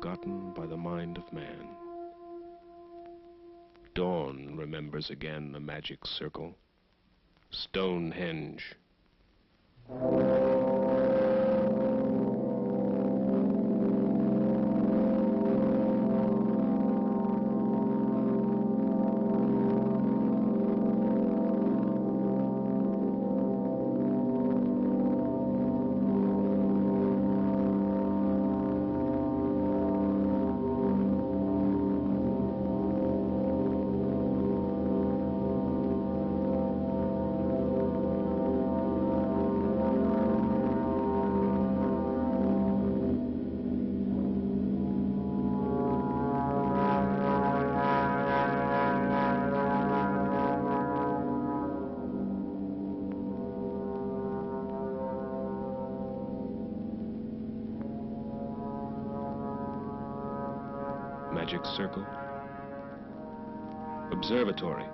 forgotten by the mind of man. Dawn remembers again the magic circle, Stonehenge. Magic circle, observatory,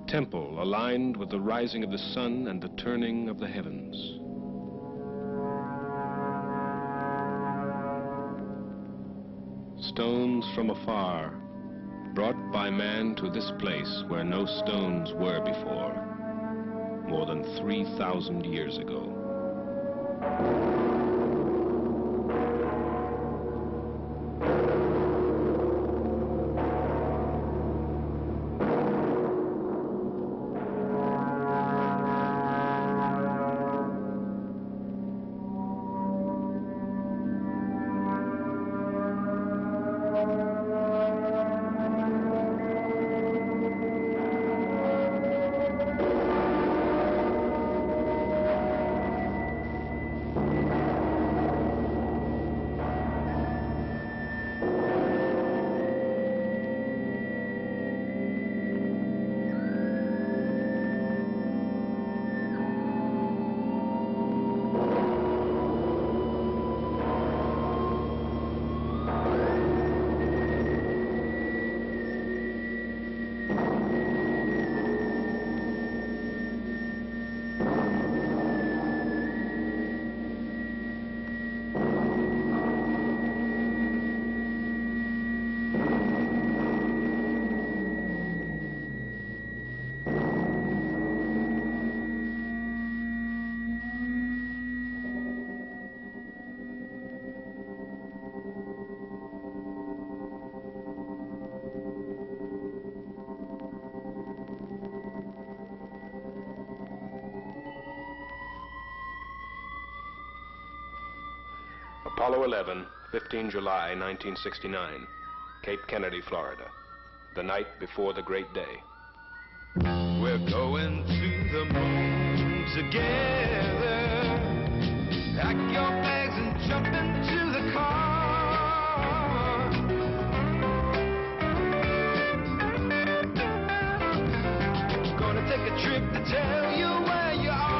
temple aligned with the rising of the sun and the turning of the heavens. Stones from afar, brought by man to this place where no stones were before, more than 3,000 years ago. Apollo 11, 15 July 1969, Cape Kennedy, Florida. The night before the great day. We're going to the moon together. Pack your bags and jump into the car. Gonna take a trip to tell you where you are.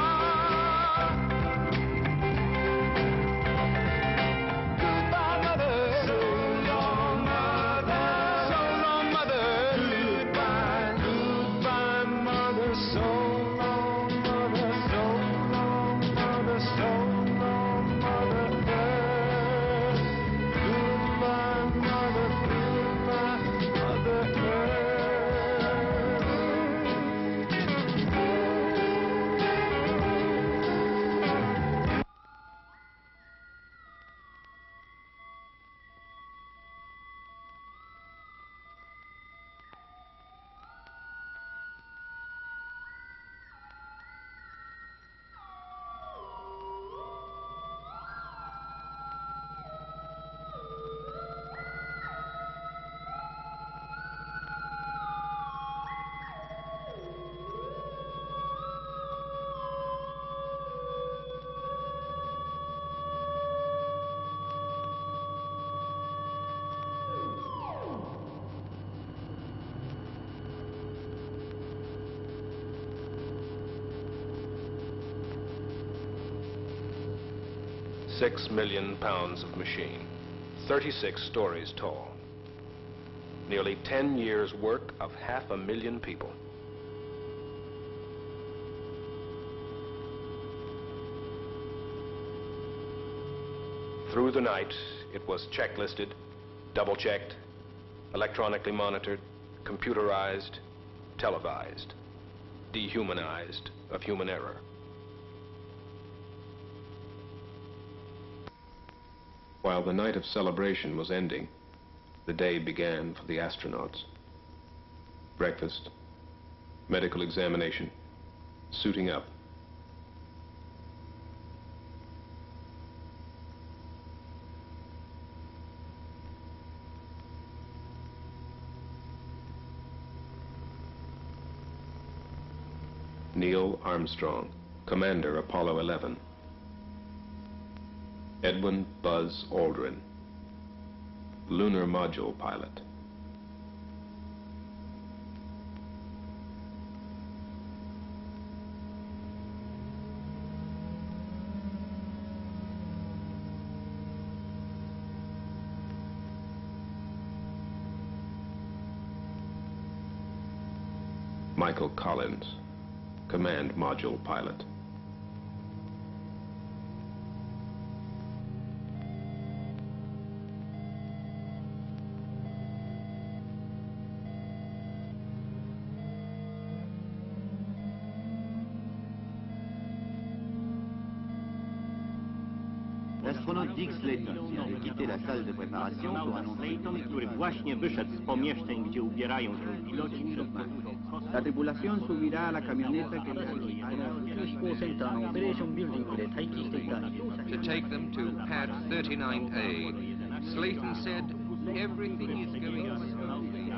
£6 million of machine, 36 stories tall. Nearly 10 years' work of 500,000 people. Through the night, It was checklisted, double-checked, electronically monitored, computerized, televised, dehumanized of human error. While the night of celebration was ending, the day began for the astronauts. Breakfast, medical examination, suiting up. Neil Armstrong, Commander Apollo 11. Edwin Buzz Aldrin, Lunar Module Pilot. Michael Collins, Command Module Pilot. L'astronaute Dick Slayton vient de quitter la salle de préparation pour annoncer... Slayton, który właśnie wyszedł z pomieszczeń, gdzie ubierają się piloci przed podróżą kosmiczną. La tripulación subirá a la camioneta que les to take them to pad 39A. Slayton said everything is going smoothly.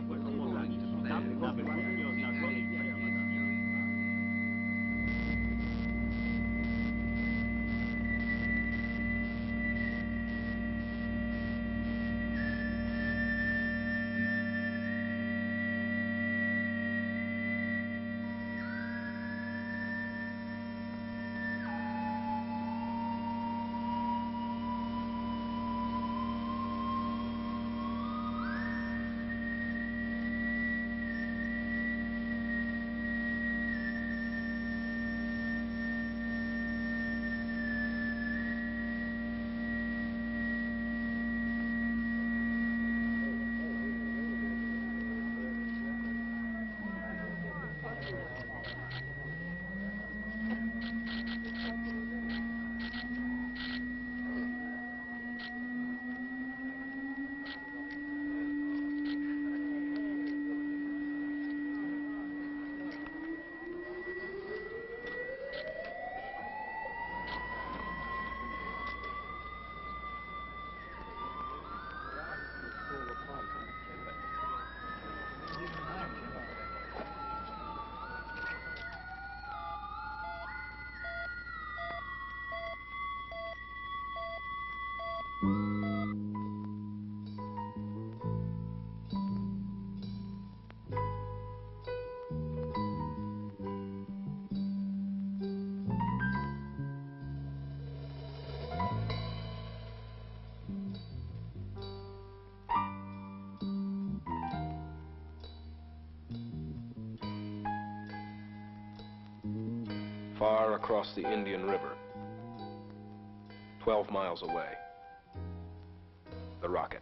Far across the Indian River, 12 miles away, the rocket.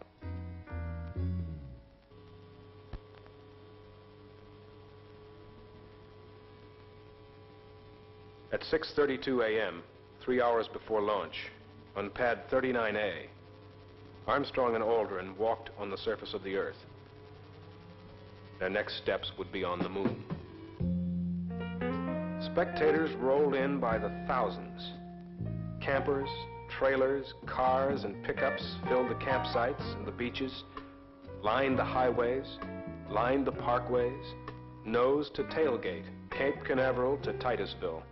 At 6:32 a.m., 3 hours before launch, on pad 39A, Armstrong and Aldrin walked on the surface of the Earth. Their next steps would be on the moon. Spectators rolled in by the thousands. Campers, trailers, cars, and pickups filled the campsites and the beaches, lined the highways, lined the parkways, nose to tailgate, Cape Canaveral to Titusville.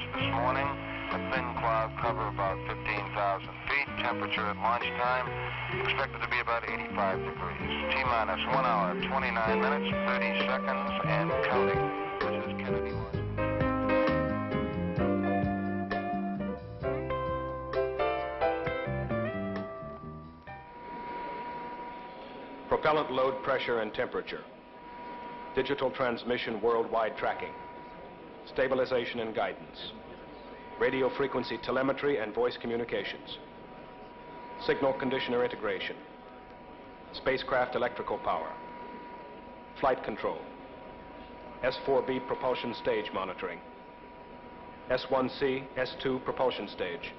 launch this morning. A thin cloud cover about 15,000 feet. Temperature at launch time expected to be about 85 degrees. T-minus 1 hour, 29 minutes, 30 seconds, and counting. This is Kennedy. Propellant load pressure and temperature. Digital transmission worldwide tracking. Stabilization and guidance. Radio frequency telemetry and voice communications. Signal conditioner integration. Spacecraft electrical power. Flight control. S4B propulsion stage monitoring. S1C, S2 propulsion stage.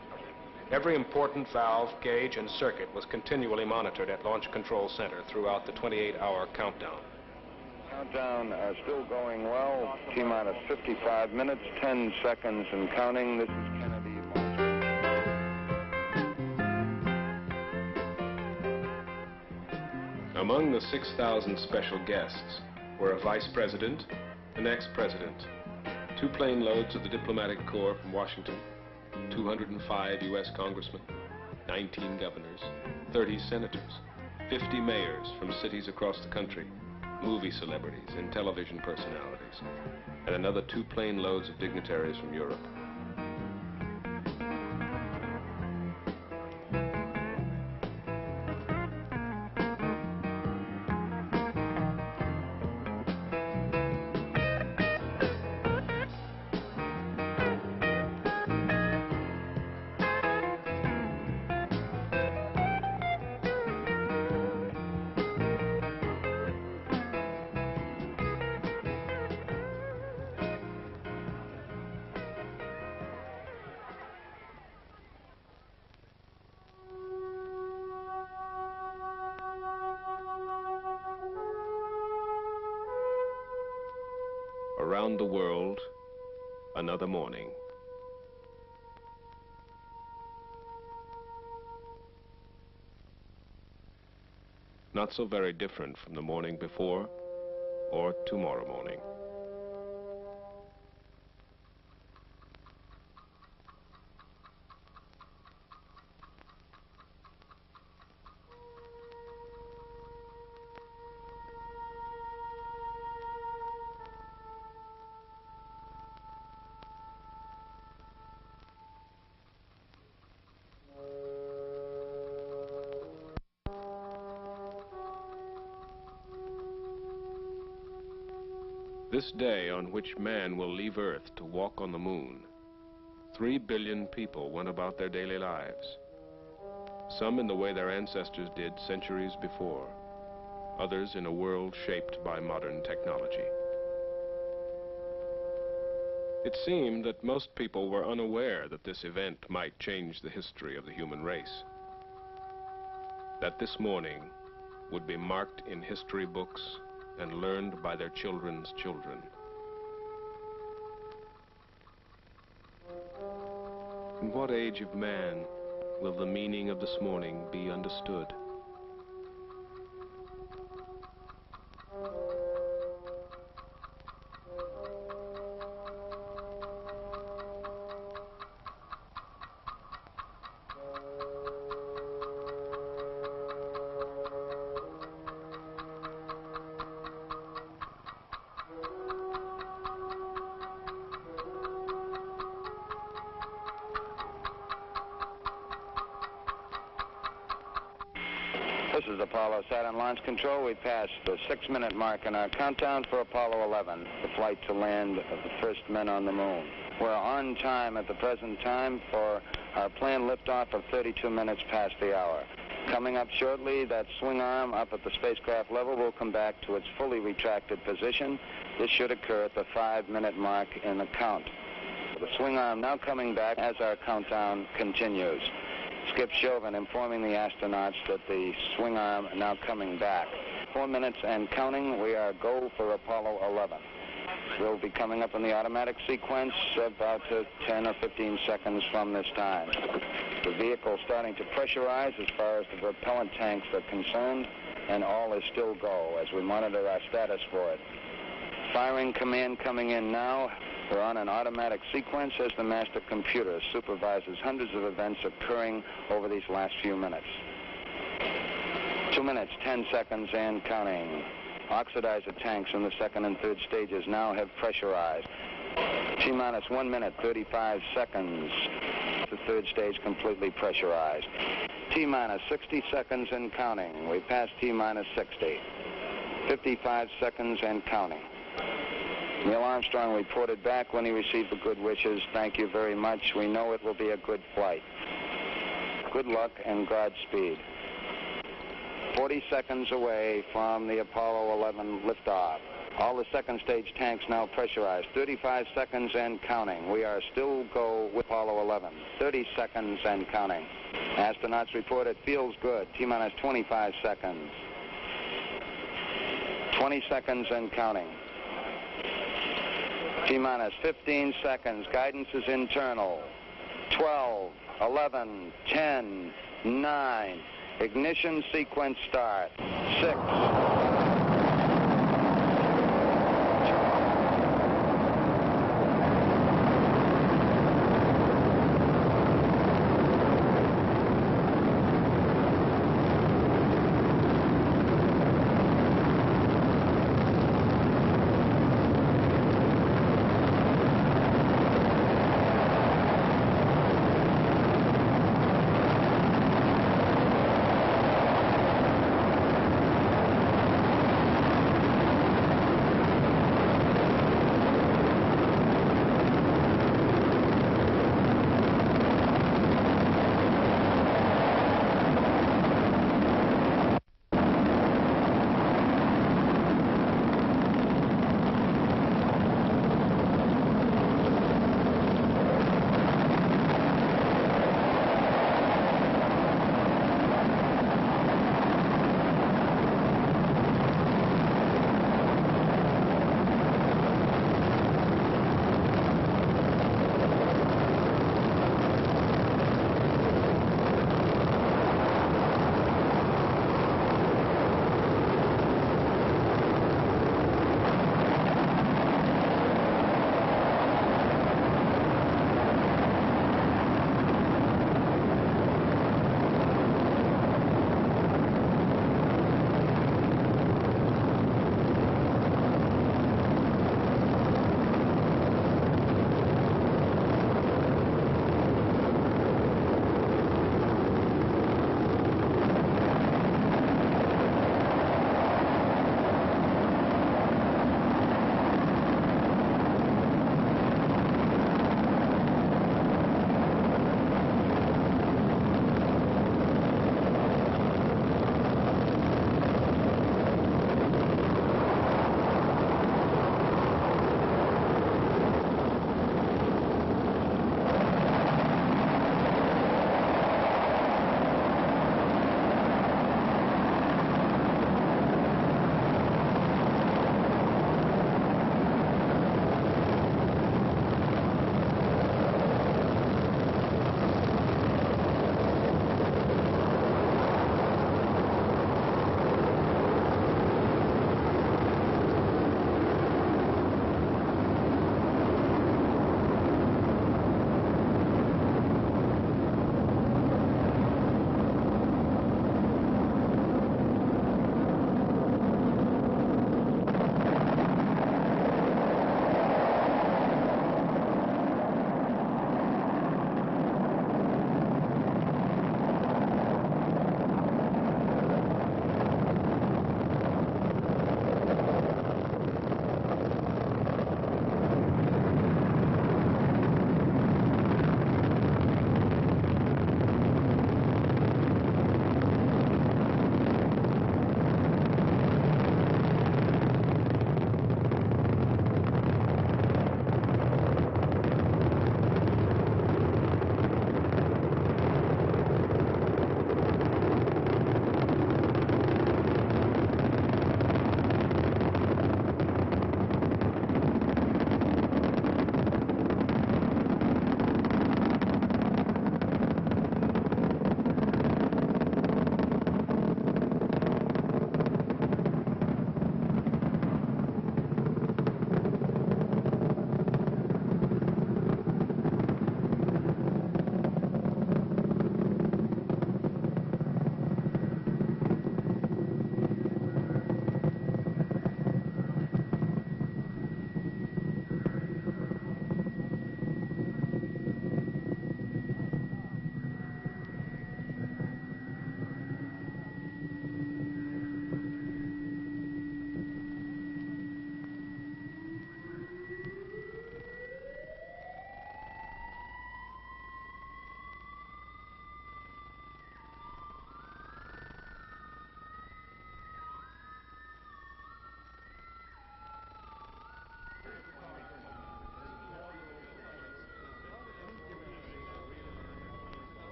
Every important valve, gauge, and circuit was continually monitored at Launch Control Center throughout the 28-hour countdown. Countdown still going well. T-minus 55 minutes, 10 seconds, and counting. This is Kennedy. Among the 6,000 special guests were a vice president, an ex-president, 2 plane loads of the diplomatic corps from Washington, 205 U.S. congressmen, 19 governors, 30 senators, 50 mayors from cities across the country, movie celebrities and television personalities, and another 2 plane loads of dignitaries from Europe. Around the world, another morning. Not so very different from the morning before or tomorrow morning. This day on which man will leave Earth to walk on the moon, 3 billion people went about their daily lives. Some in the way their ancestors did centuries before, others in a world shaped by modern technology. It seemed that most people were unaware that this event might change the history of the human race. That this morning would be marked in history books and learned by their children's children. In what age of man will the meaning of this morning be understood? This is Apollo Saturn Launch Control. We passed the 6-minute mark in our countdown for Apollo 11, the flight to land of the first men on the moon. We're on time at the present time for our planned liftoff of 32 minutes past the hour. Coming up shortly, that swing arm up at the spacecraft level will come back to its fully retracted position. This should occur at the 5-minute mark in the count. The swing arm now coming back as our countdown continues. Skip Chauvin informing the astronauts that the swing arm now coming back. 4 minutes and counting. We are go for Apollo 11. We'll be coming up in the automatic sequence about 10 or 15 seconds from this time. The vehicle starting to pressurize as far as the propellant tanks are concerned, and all is still go as we monitor our status for it. Firing command coming in now. We're on an automatic sequence as the master computer supervises hundreds of events occurring over these last few minutes. 2 minutes, 10 seconds and counting. Oxidizer tanks in the second and third stages now have pressurized. T-minus 1 minute, 35 seconds. The third stage completely pressurized. T-minus 60 seconds and counting. We passed T-minus 60. 55 seconds and counting. Neil Armstrong reported back when he received the good wishes. Thank you very much. We know it will be a good flight. Good luck and Godspeed. 40 seconds away from the Apollo 11 liftoff. All the second stage tanks now pressurized. 35 seconds and counting. We are still go with Apollo 11. 30 seconds and counting. Astronauts report it feels good. T-minus 25 seconds. 20 seconds and counting. T-minus 15 seconds. Guidance is internal. 12, 11, 10, 9. Ignition sequence start. 6.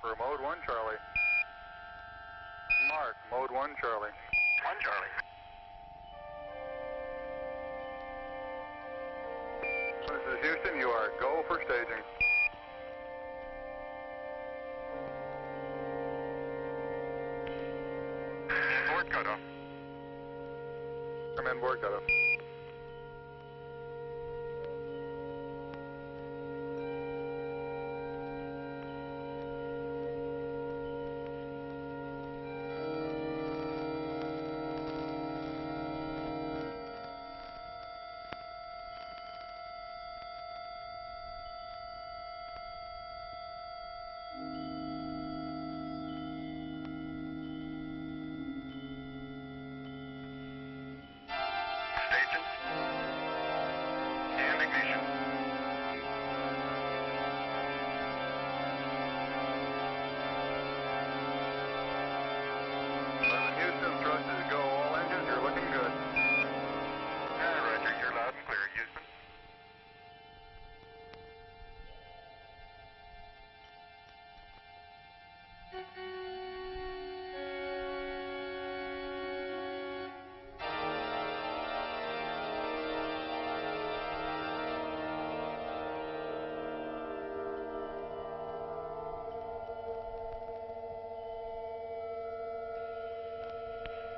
for Mode 1 Charlie. Mark, Mode 1 Charlie. 1 Charlie. This is Houston, you are go for staging. Board cutoff. Come in, board cutoff.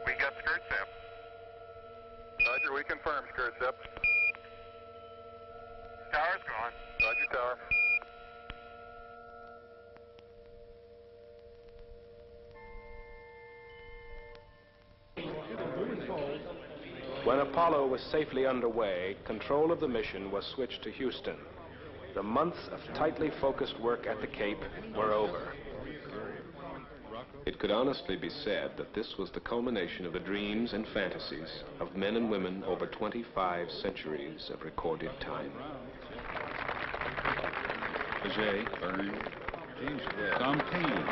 We got skirt zip. Roger, we confirm skirt zip. Tower's gone. Roger, tower. When Apollo was safely underway, control of the mission was switched to Houston. The months of tightly focused work at the Cape were over. It could honestly be said that this was the culmination of the dreams and fantasies of men and women over 25 centuries of recorded time. Jay, Byrne, James Webb, Tom Paine,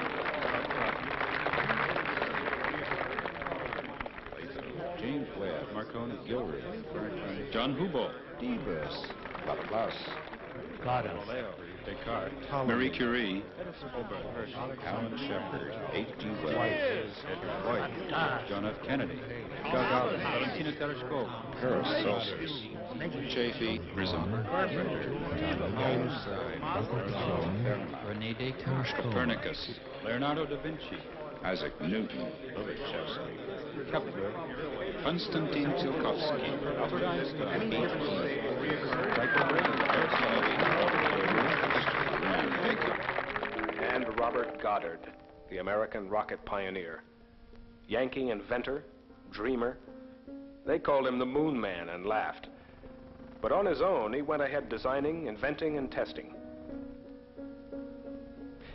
James Webb, Marconi, Gilroy, John Hubble, Debus, Laplace, Galileo, Descartes, Marie Curie, Alan Shepard, H.G. Wells, Edward White, John F. Kennedy, Gagarin, Valentina Tereshkova, Paracelsus, Chaffee, Prism, Rene Descartes, Copernicus, Leonardo da Vinci, Isaac Newton, Kepler, Konstantin Tsiolkovsky, Albert Einstein, And Robert Goddard, the American rocket pioneer. Yankee inventor, dreamer. They called him the Moon Man and laughed. But on his own, he went ahead designing, inventing, and testing.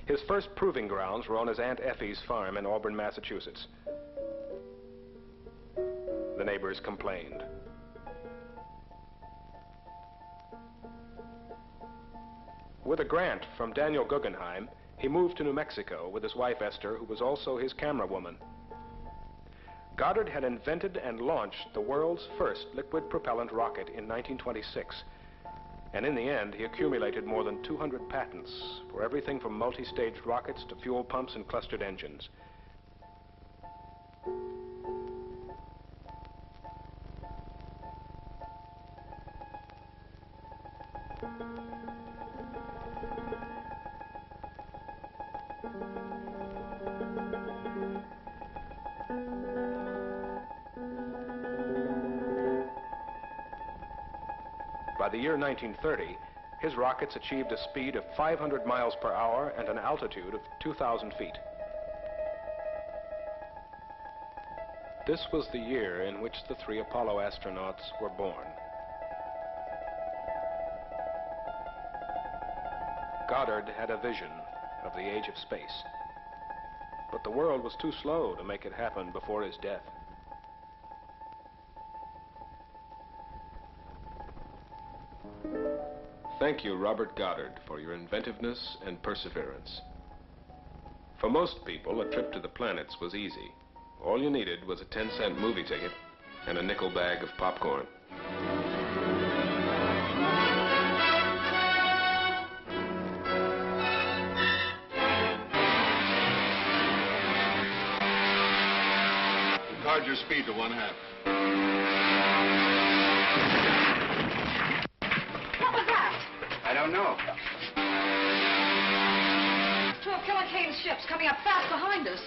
His first proving grounds were on his Aunt Effie's farm in Auburn, Massachusetts. The neighbors complained. With a grant from Daniel Guggenheim, he moved to New Mexico with his wife Esther, who was also his camera woman. Goddard had invented and launched the world's first liquid propellant rocket in 1926. And in the end, he accumulated more than 200 patents for everything from multi-staged rockets to fuel pumps and clustered engines. By the year 1930, his rockets achieved a speed of 500 miles per hour and an altitude of 2,000 feet. This was the year in which the 3 Apollo astronauts were born. Goddard had a vision of the age of space, but the world was too slow to make it happen before his death. Thank you, Robert Goddard, for your inventiveness and perseverance. For most people, a trip to the planets was easy. All you needed was a 10-cent movie ticket and a nickel bag of popcorn. lowered your speed to 1/2. What was that? I don't know. 2 of Killer Kane's ships coming up fast behind us.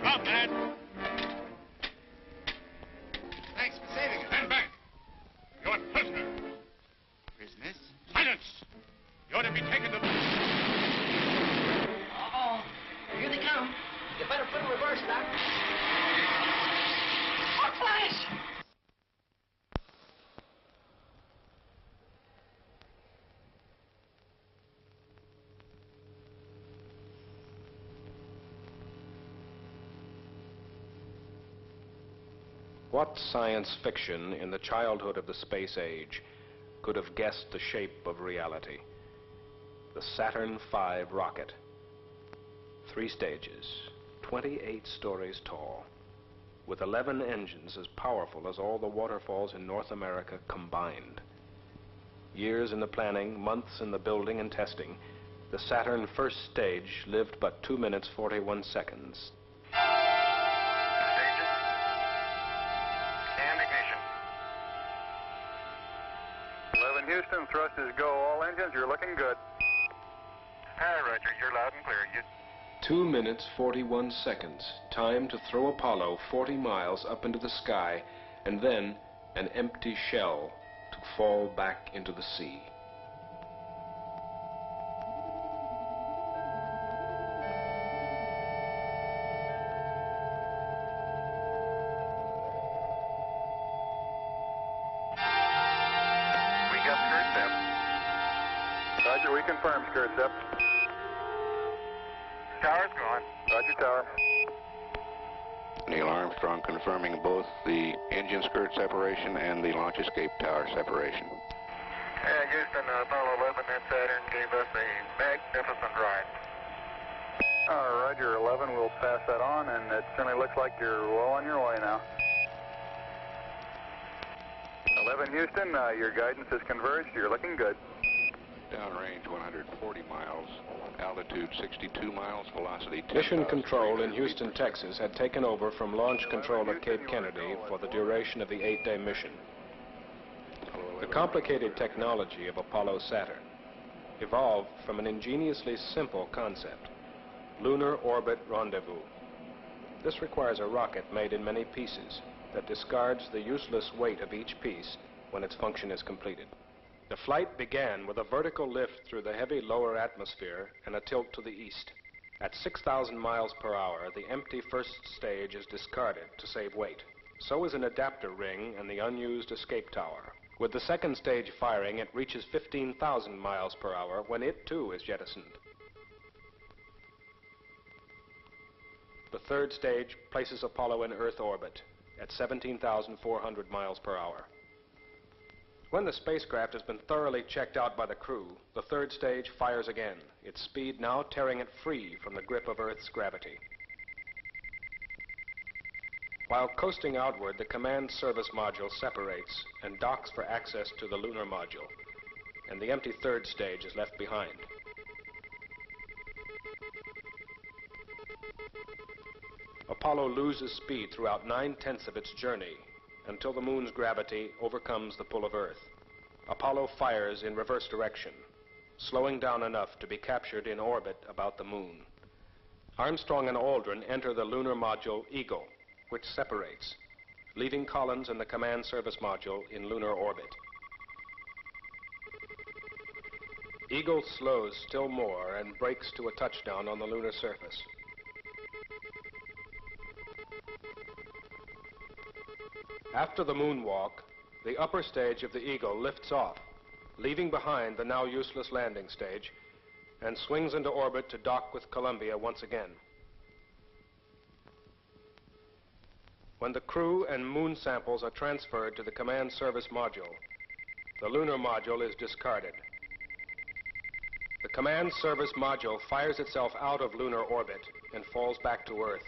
Up, lad. Thanks for saving us. Stand back. You're prisoner. Prisoners? Silence. You're to be taken to... Uh-oh. Here they come. You better put in reverse, Doc. Hot flash! What science fiction in the childhood of the space age could have guessed the shape of reality? The Saturn V rocket. 3 stages, 28 stories tall, with 11 engines as powerful as all the waterfalls in North America combined. Years in the planning, months in the building and testing, the Saturn first stage lived but 2 minutes 41 seconds. Stages. And ignition. 11 Houston, thrust is go. All engines, you're looking good. Hi, Roger, you're loud and clear. 2 minutes 41 seconds, time to throw Apollo 40 miles up into the sky, and then an empty shell to fall back into the sea. We got skirt step. Roger, we confirm skirt step. Tower's gone. Roger, tower. Neil Armstrong confirming both the engine skirt separation and the launch escape tower separation. Yeah, Houston, Apollo 11 and Saturn gave us a magnificent ride. Roger, 11, we'll pass that on, and it certainly looks like you're well on your way now. 11 Houston, your guidance is converged. You're looking good. Downrange 140 miles, altitude 62 miles, velocity 10,000. Mission Control in Houston, Texas had taken over from launch control at Cape Kennedy for the duration of the 8-day mission. The complicated technology of Apollo Saturn evolved from an ingeniously simple concept: lunar orbit rendezvous. This requires a rocket made in many pieces that discards the useless weight of each piece when its function is completed. The flight began with a vertical lift through the heavy lower atmosphere and a tilt to the east. At 6,000 miles per hour, the empty first stage is discarded to save weight. So is an adapter ring and the unused escape tower. With the second stage firing, it reaches 15,000 miles per hour when it too is jettisoned. The third stage places Apollo in Earth orbit at 17,400 miles per hour. When the spacecraft has been thoroughly checked out by the crew, the third stage fires again, its speed now tearing it free from the grip of Earth's gravity. While coasting outward, the command service module separates and docks for access to the lunar module, and the empty third stage is left behind. Apollo loses speed throughout 9/10 of its journey until the moon's gravity overcomes the pull of Earth. Apollo fires in reverse direction, slowing down enough to be captured in orbit about the moon. Armstrong and Aldrin enter the lunar module Eagle, which separates, leaving Collins and the command service module in lunar orbit. Eagle slows still more and brakes to a touchdown on the lunar surface. After the moonwalk, the upper stage of the Eagle lifts off leaving behind the now useless landing stage, and swings into orbit to dock with Columbia once again. When the crew and moon samples are transferred to the command service module, the lunar module is discarded. The command service module fires itself out of lunar orbit and falls back to Earth.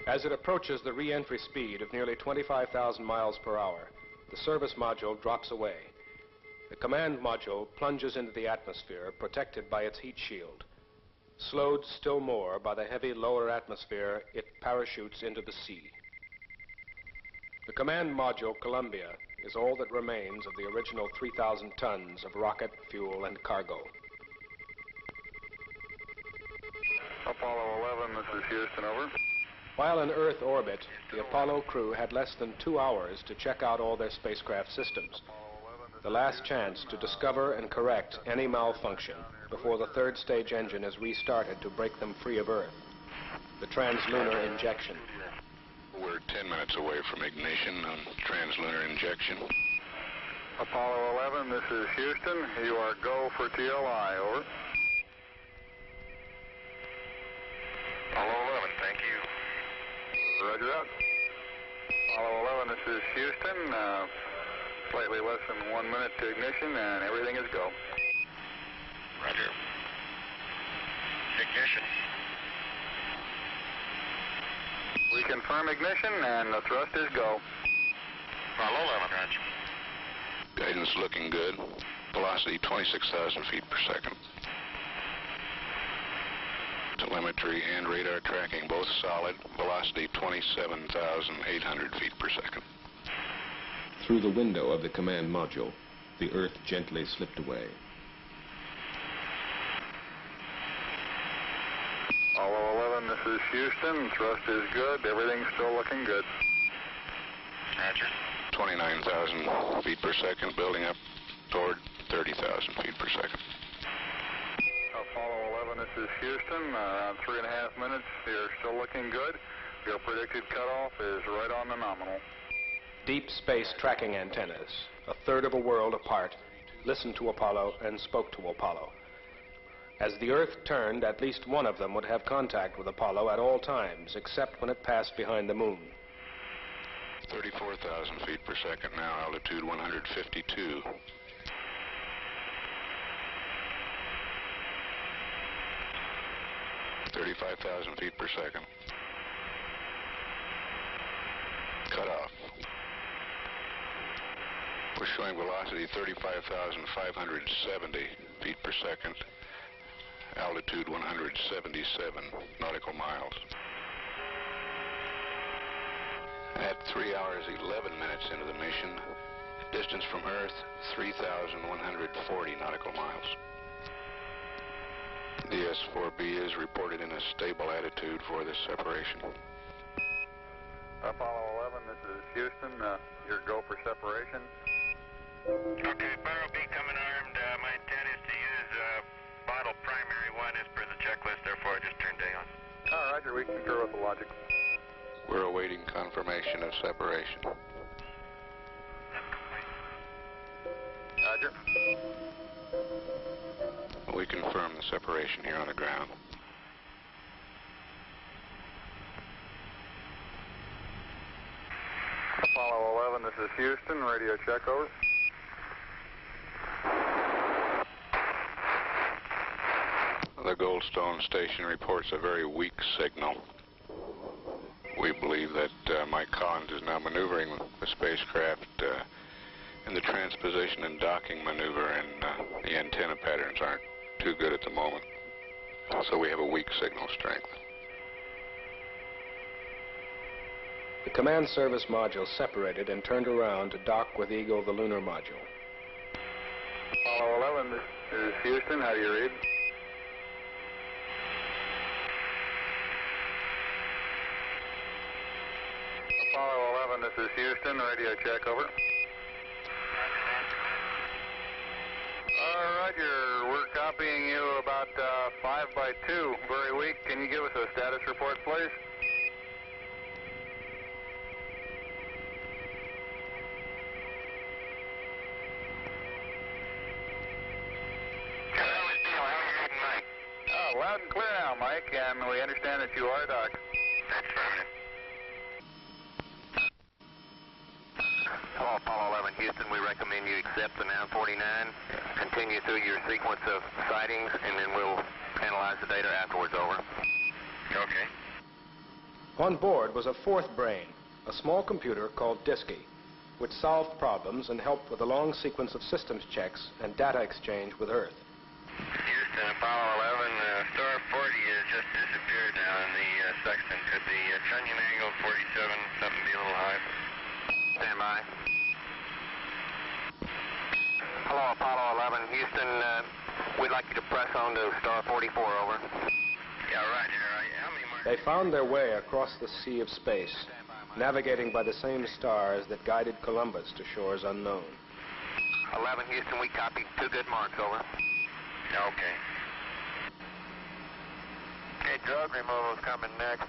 As it approaches the re-entry speed of nearly 25,000 miles per hour, the service module drops away. The command module plunges into the atmosphere, protected by its heat shield. Slowed still more by the heavy lower atmosphere, it parachutes into the sea. The command module, Columbia, is all that remains of the original 3,000 tons of rocket, fuel, and cargo. Apollo 11, this is Houston, over. While in Earth orbit, the Apollo crew had less than 2 hours to check out all their spacecraft systems. The last chance to discover and correct any malfunction before the third stage engine is restarted to break them free of Earth. The translunar injection. We're 10 minutes away from ignition on translunar injection. Apollo 11, this is Houston. You are go for TLI, over. Apollo 11, thank you. Roger that. Apollo 11, this is Houston. Slightly less than 1 minute to ignition, and everything is go. Roger. Ignition. We confirm ignition, and the thrust is go. Apollo 11, roger. Guidance looking good. Velocity 26,000 feet per second. Telemetry and radar tracking both solid. Velocity 27,800 feet per second. Through the window of the command module, the Earth gently slipped away. Apollo 11, this is Houston. Thrust is good. Everything's still looking good. Roger. 29,000 feet per second, building up toward 30,000 feet per second. Apollo 11, this is Houston. Around 3.5 minutes. You're still looking good. Your predicted cutoff is right on the nominal. Deep space tracking antennas, a third of a world apart, listened to Apollo and spoke to Apollo. As the Earth turned, at least one of them would have contact with Apollo at all times, except when it passed behind the moon. 34,000 feet per second now, altitude 152. $35,000 feet per second. Cut off. We're showing velocity 35,570 feet per second, altitude 177 nautical miles. At 3 hours 11 minutes into the mission, distance from Earth 3,140 nautical miles. DS-4B is reported in a stable attitude for this separation. Apollo 11, this is Houston. Your go for separation. Okay, Barrel B coming armed. My intent is to use bottle primary 1 as per the checklist, therefore I just turned day on. Roger, we concur with the logic. We're awaiting confirmation of separation. Roger. We confirm the separation here on the ground. Apollo 11, this is Houston. Radio check, over. The Goldstone station reports a very weak signal. We believe that Mike Collins is now maneuvering the spacecraft in the transposition and docking maneuver, and the antenna patterns aren't too good at the moment. So we have a weak signal strength. The command service module separated and turned around to dock with Eagle, the lunar module. Apollo 11, this is Houston. How do you read? Apollo 11, this is Houston. Radio check, over. Roger, we're copying you about 5 by 2, very weak. Can you give us a status report, please? Loud and clear now, Mike, and we understand that you are Doc. That's affirmative. Hello, Apollo 11, Houston. We recommend you accept the 949, continue through your sequence of sightings, and then we'll analyze the data afterwards. Over. Okay. On board was a fourth brain, a small computer called Disky, which solved problems and helped with a long sequence of systems checks and data exchange with Earth. Houston, Apollo 11, Star 40 has just disappeared now in the sextant. Could the trunnion angle 47 something be a little high? Stand by. Hello, Apollo 11, Houston. We'd like you to press on to Star 44, over. Yeah, roger. How many marks? They found their way across the sea of space, navigating by the same stars that guided Columbus to shores unknown. 11, Houston, we copy. 2 good marks, over. Okay. Okay, drug removal's coming next.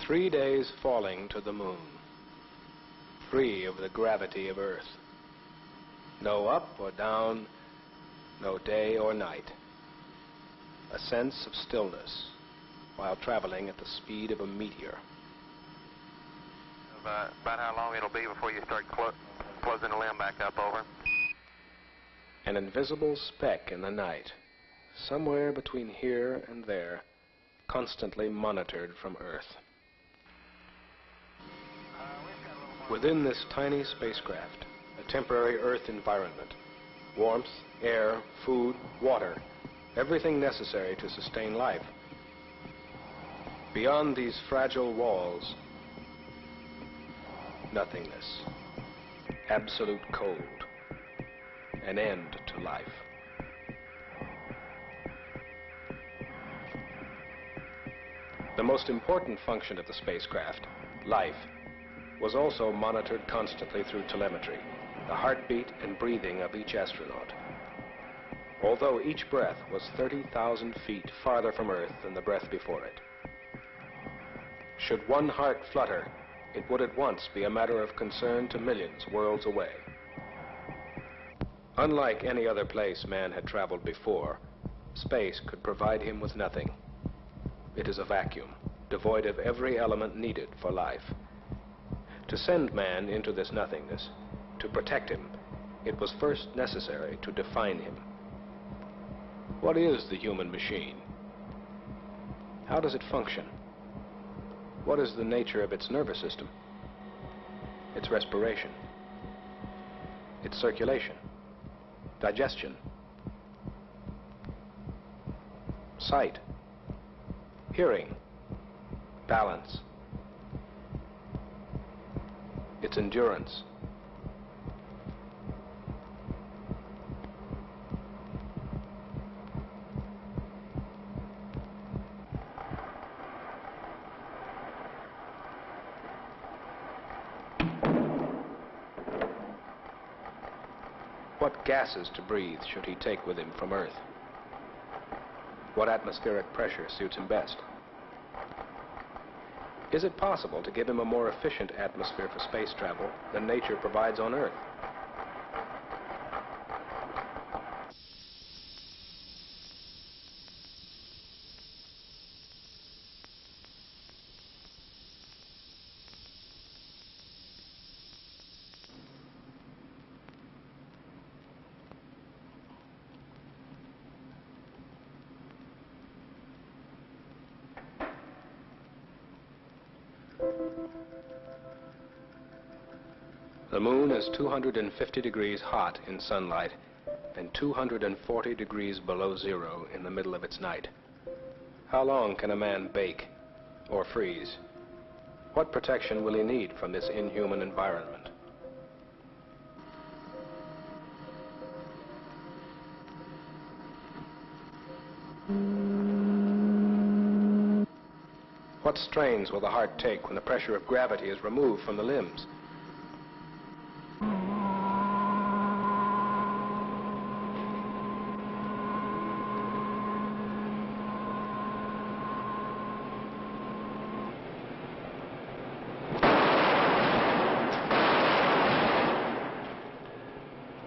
3 days falling to the moon, free of the gravity of Earth. No up or down, no day or night. A sense of stillness while traveling at the speed of a meteor. About how long it'll be before you start closing the limb back up, over. An invisible speck in the night, somewhere between here and there, constantly monitored from Earth. Within this tiny spacecraft, a temporary Earth environment, warmth, air, food, water, everything necessary to sustain life. Beyond these fragile walls, nothingness, absolute cold, an end to life. The most important function of the spacecraft, life, was also monitored constantly through telemetry, the heartbeat and breathing of each astronaut. Although each breath was 30,000 feet farther from Earth than the breath before it. Should one heart flutter, it would at once be a matter of concern to millions worlds away. Unlike any other place man had traveled before, space could provide him with nothing. It is a vacuum, devoid of every element needed for life. To send man into this nothingness, to protect him, it was first necessary to define him. What is the human machine? How does it function? What is the nature of its nervous system? Its respiration? Its circulation? Digestion? Sight? Hearing? Balance? Its endurance? What gases to breathe should he take with him from Earth? What atmospheric pressure suits him best? Is it possible to give him a more efficient atmosphere for space travel than nature provides on Earth? The moon is 250 degrees hot in sunlight and 240 degrees below zero in the middle of its night. How long can a man bake or freeze? What protection will he need from this inhuman environment? What strains will the heart take when the pressure of gravity is removed from the limbs?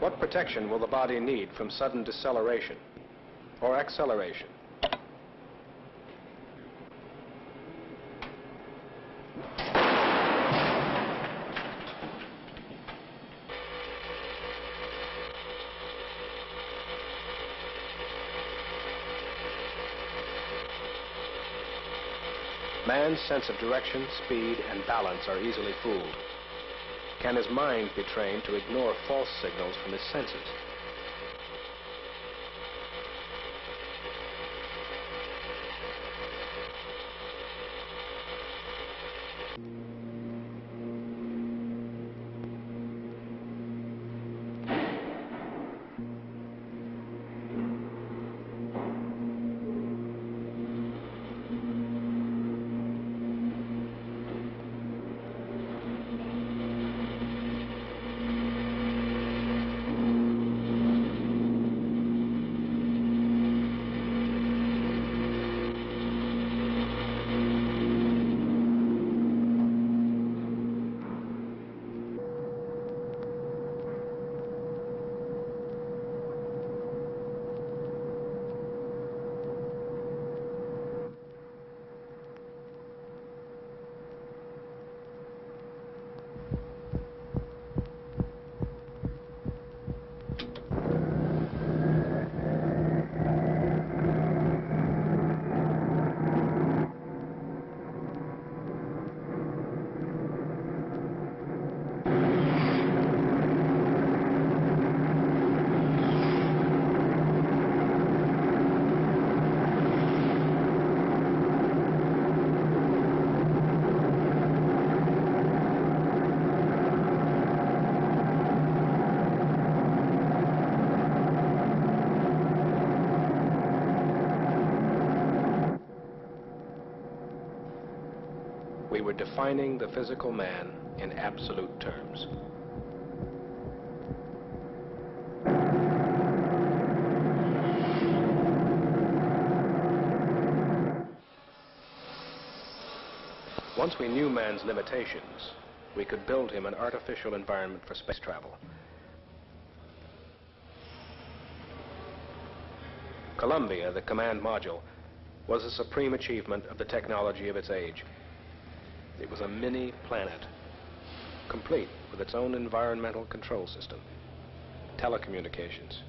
What protection will the body need from sudden deceleration or acceleration? Man's sense of direction, speed, and balance are easily fooled. Can his mind be trained to ignore false signals from his senses? We were defining the physical man in absolute terms. Once we knew man's limitations, we could build him an artificial environment for space travel. Columbia, the command module, was a supreme achievement of the technology of its age. It was a mini planet, complete with its own environmental control system, telecommunications,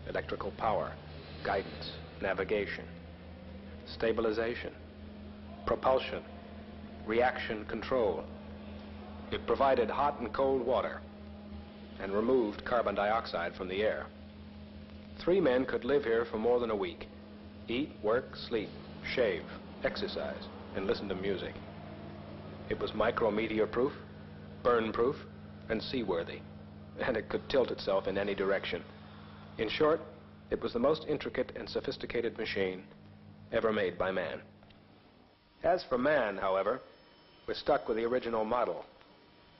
electrical power, guidance, navigation, stabilization, propulsion, reaction control. It provided hot and cold water and removed carbon dioxide from the air. 3 men could live here for more than a week, eat, work, sleep, shave, exercise, and listen to music. It was micrometeor-proof, burn-proof, and seaworthy, and it could tilt itself in any direction. In short, it was the most intricate and sophisticated machine ever made by man. As for man, however, we're stuck with the original model.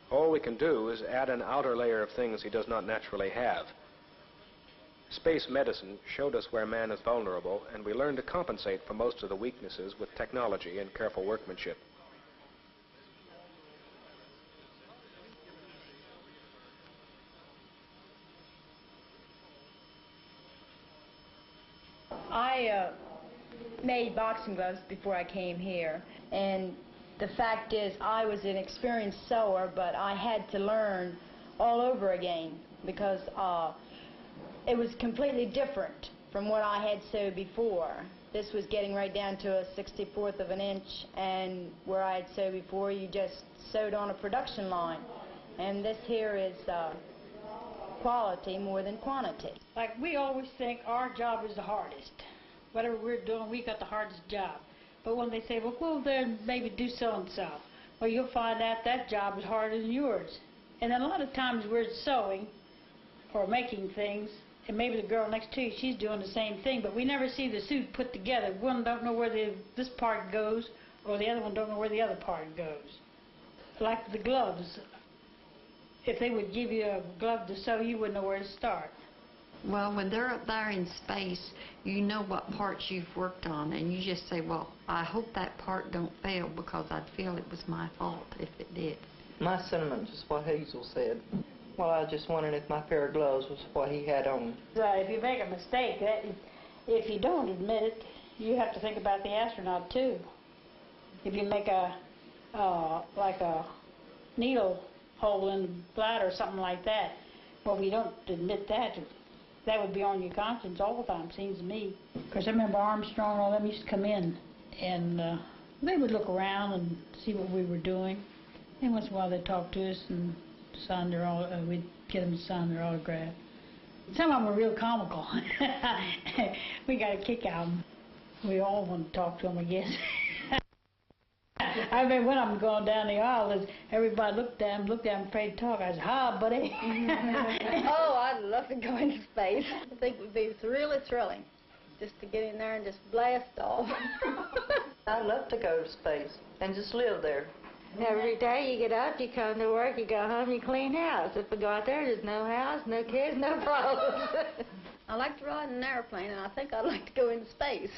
All we can do is add an outer layer of things he does not naturally have. Space medicine showed us where man is vulnerable, and we learned to compensate for most of the weaknesses with technology and careful workmanship. I made boxing gloves before I came here, and the fact is I was an experienced sewer, but I had to learn all over again because it was completely different from what I had sewed before. This was getting right down to a 64th of an inch, and where I had sewed before, you just sewed on a production line. And this here is quality more than quantity. Like, we always think our job is the hardest. Whatever we're doing, we got the hardest job. But when they say, well, go there and maybe do so-and-so, well, you'll find out that job is harder than yours. And a lot of times we're sewing or making things, and maybe the girl next to you, she's doing the same thing, but we never see the suit put together. One don't know where this part goes, or the other one don't know where the other part goes. Like the gloves. If they would give you a glove to sew, you wouldn't know where to start. Well, when they're up there in space, you know what parts you've worked on, and you just say, well, I hope that part don't fail because I'd feel it was my fault if it did. My sentiments is what Hazel said. Well, I was just wondering if my pair of gloves was what he had on. If you make a mistake, if you don't admit it, you have to think about the astronaut too. If you make like a needle hole in the bladder or something like that, well, if you don't admit that, that would be on your conscience all the time, seems to me. Because I remember Armstrong and all them used to come in, and they would look around and see what we were doing. And once in a while they'd talk to us and sign their we'd get them to sign their autograph. Some of them were real comical. We got a kick out of them. We all wanted to talk to them, I guess. I remember when I'm going down the aisle, everybody looked at him, afraid to talk. I said, "Hi, buddy." Oh, I'd love to go into space. I think it would be really thrilling just to get in there and just blast off. I'd love to go to space and just live there. Every day you get up, you come to work, you go home, you clean house. If we go out there, there's no house, no kids, no problems. I like to ride in an airplane, and I think I'd like to go into space.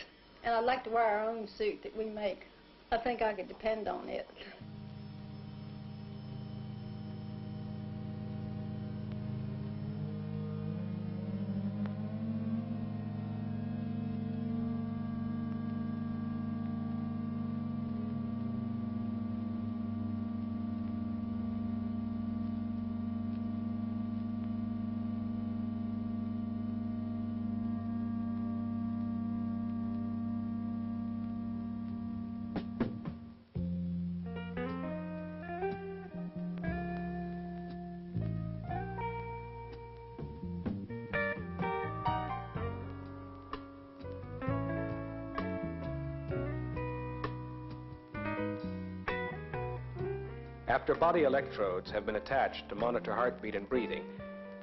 And I'd like to wear our own suit that we make. I think I could depend on it. After body electrodes have been attached to monitor heartbeat and breathing,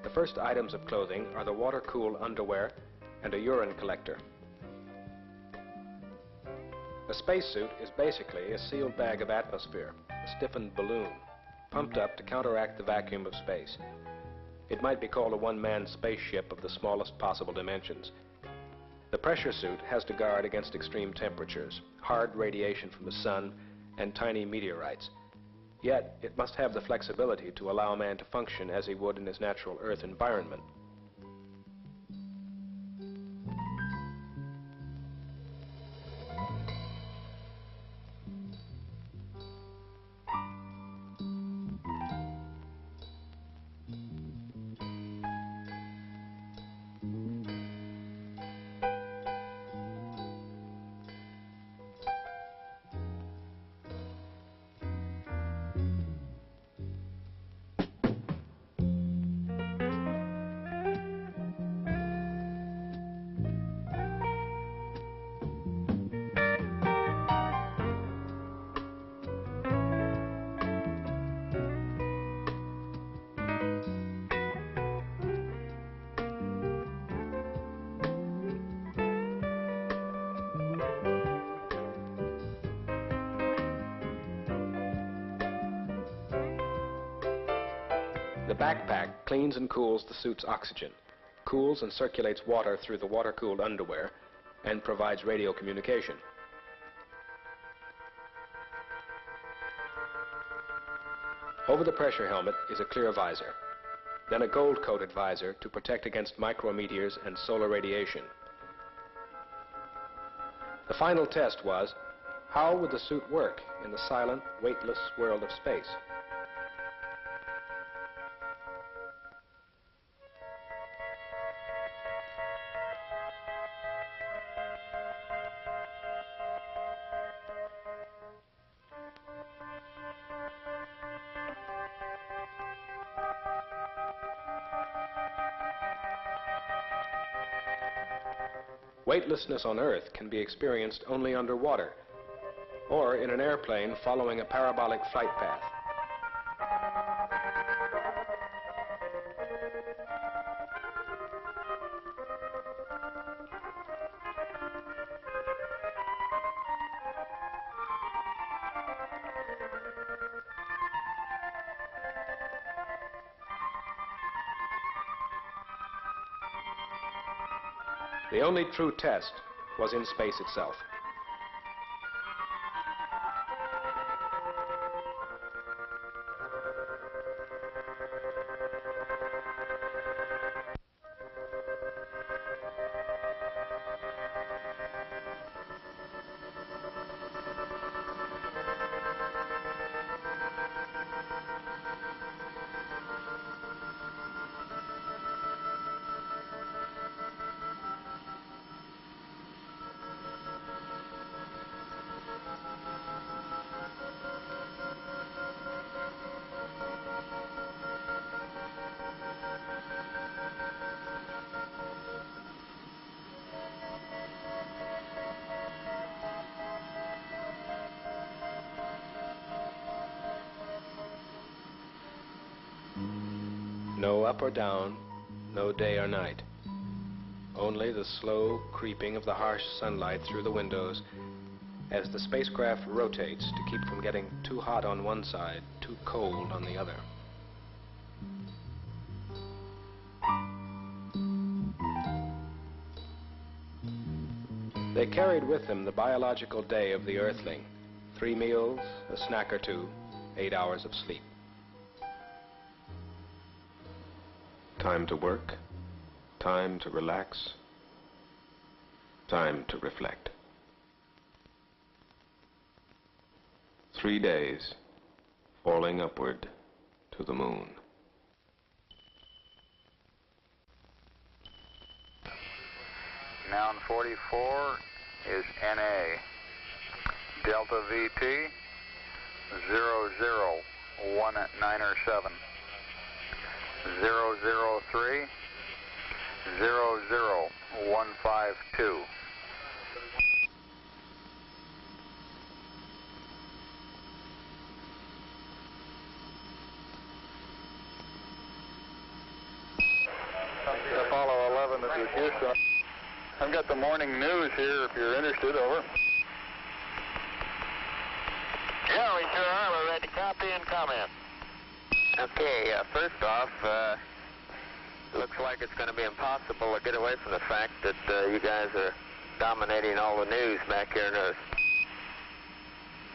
the first items of clothing are the water-cooled underwear and a urine collector. A spacesuit is basically a sealed bag of atmosphere, a stiffened balloon, pumped up to counteract the vacuum of space. It might be called a one-man spaceship of the smallest possible dimensions. The pressure suit has to guard against extreme temperatures, hard radiation from the sun, and tiny meteorites. Yet, it must have the flexibility to allow man to function as he would in his natural Earth environment. The backpack cleans and cools the suit's oxygen, cools and circulates water through the water-cooled underwear, and provides radio communication. Over the pressure helmet is a clear visor, then a gold-coated visor to protect against micrometeors and solar radiation. The final test was, how would the suit work in the silent, weightless world of space? Weightlessness on Earth can be experienced only underwater, or in an airplane following a parabolic flight path. The only true test was in space itself. No up or down, no day or night. Only the slow creeping of the harsh sunlight through the windows as the spacecraft rotates to keep from getting too hot on one side, too cold on the other. They carried with them the biological day of the Earthling. 3 meals, a snack or two, 8 hours of sleep. Time to work, time to relax, time to reflect. 3 days, falling upward to the moon. Noun 44 is NA. Delta VT 00197. 003 00152. Apollo 11, this is Houston. I've got the morning news here if you're interested. Over. Yeah, we sure are. We're ready to copy and comment. Okay, first off, looks like it's going to be impossible to get away from the fact that you guys are dominating all the news back here in Earth.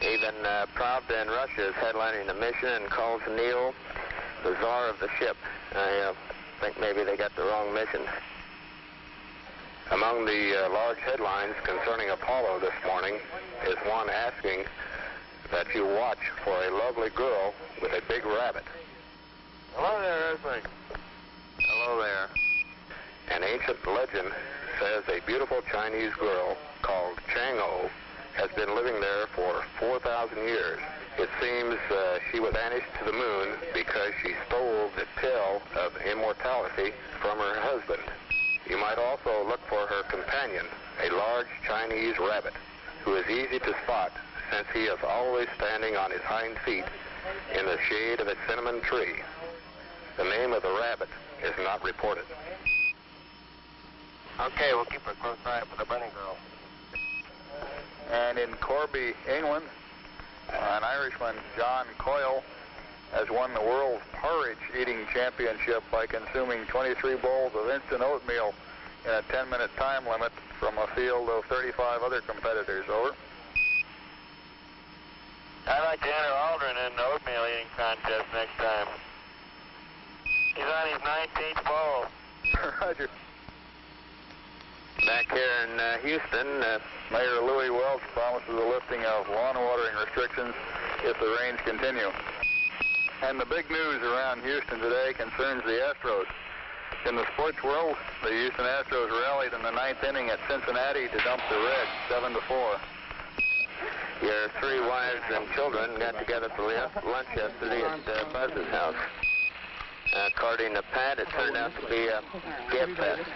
Even Pravda in Russia is headlining the mission and calls Neil the czar of the ship. I think maybe they got the wrong mission. Among the large headlines concerning Apollo this morning is one asking that you watch for a lovely girl with a big rabbit. Hello there, Earthling. Hello there. An ancient legend says a beautiful Chinese girl called Chang'o has been living there for 4,000 years. It seems she was banished to the moon because she stole the pill of immortality from her husband. You might also look for her companion, a large Chinese rabbit, who is easy to spot since he is always standing on his hind feet in the shade of a cinnamon tree. The name of the rabbit is not reported. Okay, we'll keep a close eye for the bunny girl. And in Corby, England, an Irishman, John Coyle, has won the world porridge eating championship by consuming 23 bowls of instant oatmeal in a 10-minute time limit from a field of 35 other competitors. Over. I'd like to enter Aldrin in the oatmeal eating contest next time. He's on his 19th bowl. Roger. Back here in Houston, Mayor Louis Welch promises the lifting of lawn watering restrictions if the rains continue. And the big news around Houston today concerns the Astros. In the sports world, the Houston Astros rallied in the 9th inning at Cincinnati to dump the Reds 7-4. Your 3 wives and children got together for lunch yesterday at Buzz's house. According to Pat, it turned out to be a gift fest.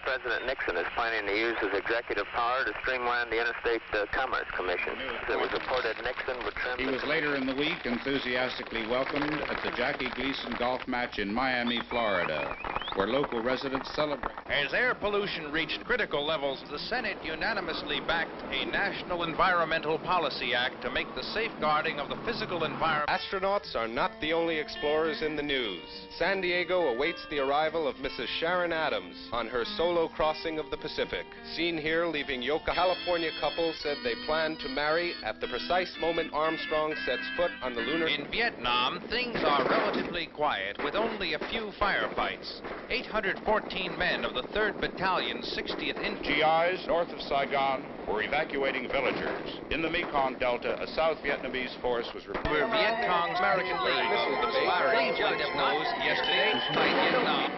President Nixon is planning to use his executive power to streamline the Interstate Commerce Commission. It was reported Nixon would trim... He was later in the week enthusiastically welcomed at the Jackie Gleason golf match in Miami, Florida, where local residents celebrate. As air pollution reached critical levels, the Senate unanimously backed a National Environmental Policy Act to make the safeguarding of the physical environment. Astronauts are not the only explorers in the news. San Diego awaits the arrival of Mrs. Sharon Adams on her solo crossing of the Pacific. Seen here leaving Yokohama, California couple said they plan to marry at the precise moment Armstrong sets foot on the lunar... In Vietnam, things are relatively quiet, with only a few firefights. 814 men of the 3rd Battalion, 60th GIs north of Saigon were evacuating villagers. In the Mekong Delta, a South Vietnamese force was reported. Where Viet Cong's American missile debate was exposed yesterday by Vietnam.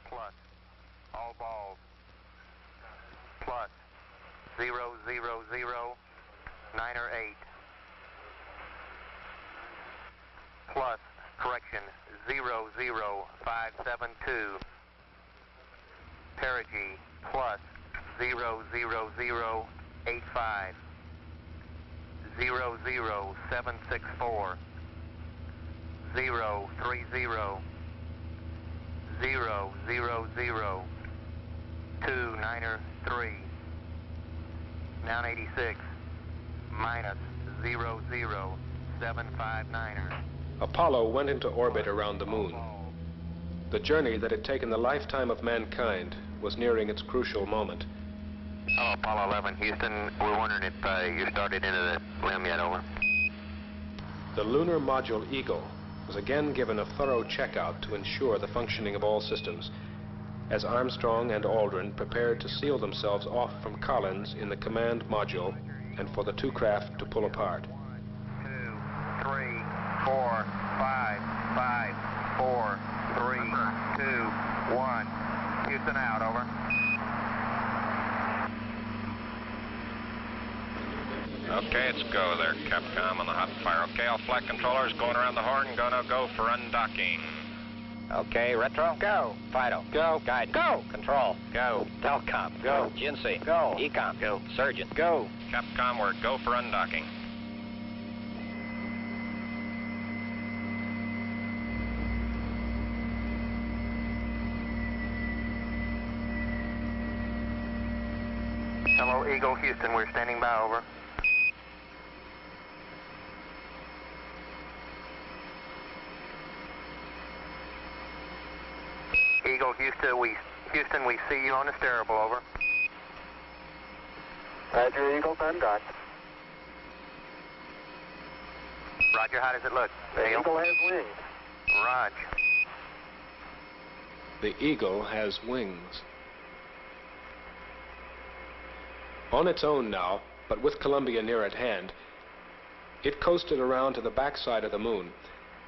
Plus, all balls, plus 000, 9 or 8, plus Correction, 00572. Perigee plus 00085. 00764. 030. 000. 293. Down 86. Minus 00759er. Apollo went into orbit around the moon. The journey that had taken the lifetime of mankind was nearing its crucial moment. Hello, Apollo 11, Houston. We're wondering if you started into the limb yet, over. The lunar module Eagle was again given a thorough checkout to ensure the functioning of all systems, as Armstrong and Aldrin prepared to seal themselves off from Collins in the command module and for the two craft to pull apart. 2, 3, 4, 5, 4, 3, 2, 1. Houston out, over. Okay, it's go there, Capcom on the hot fire. Okay, all flight controllers going around the horn, gonna go for undocking. Okay, retro, go. Fido, go. Guide, go. Control, go. Telcom, go. GNC, go. Ecom, go. Surgeon, go. Capcom, we're go for undocking. Hello, Eagle, Houston, we're standing by, over. Eagle, Houston, we see you on the steerable, over. Roger, Eagle, undocked. Roger, how does it look? The Eagle has wings. Roger. The Eagle has wings. On its own now, but with Columbia near at hand, it coasted around to the backside of the moon,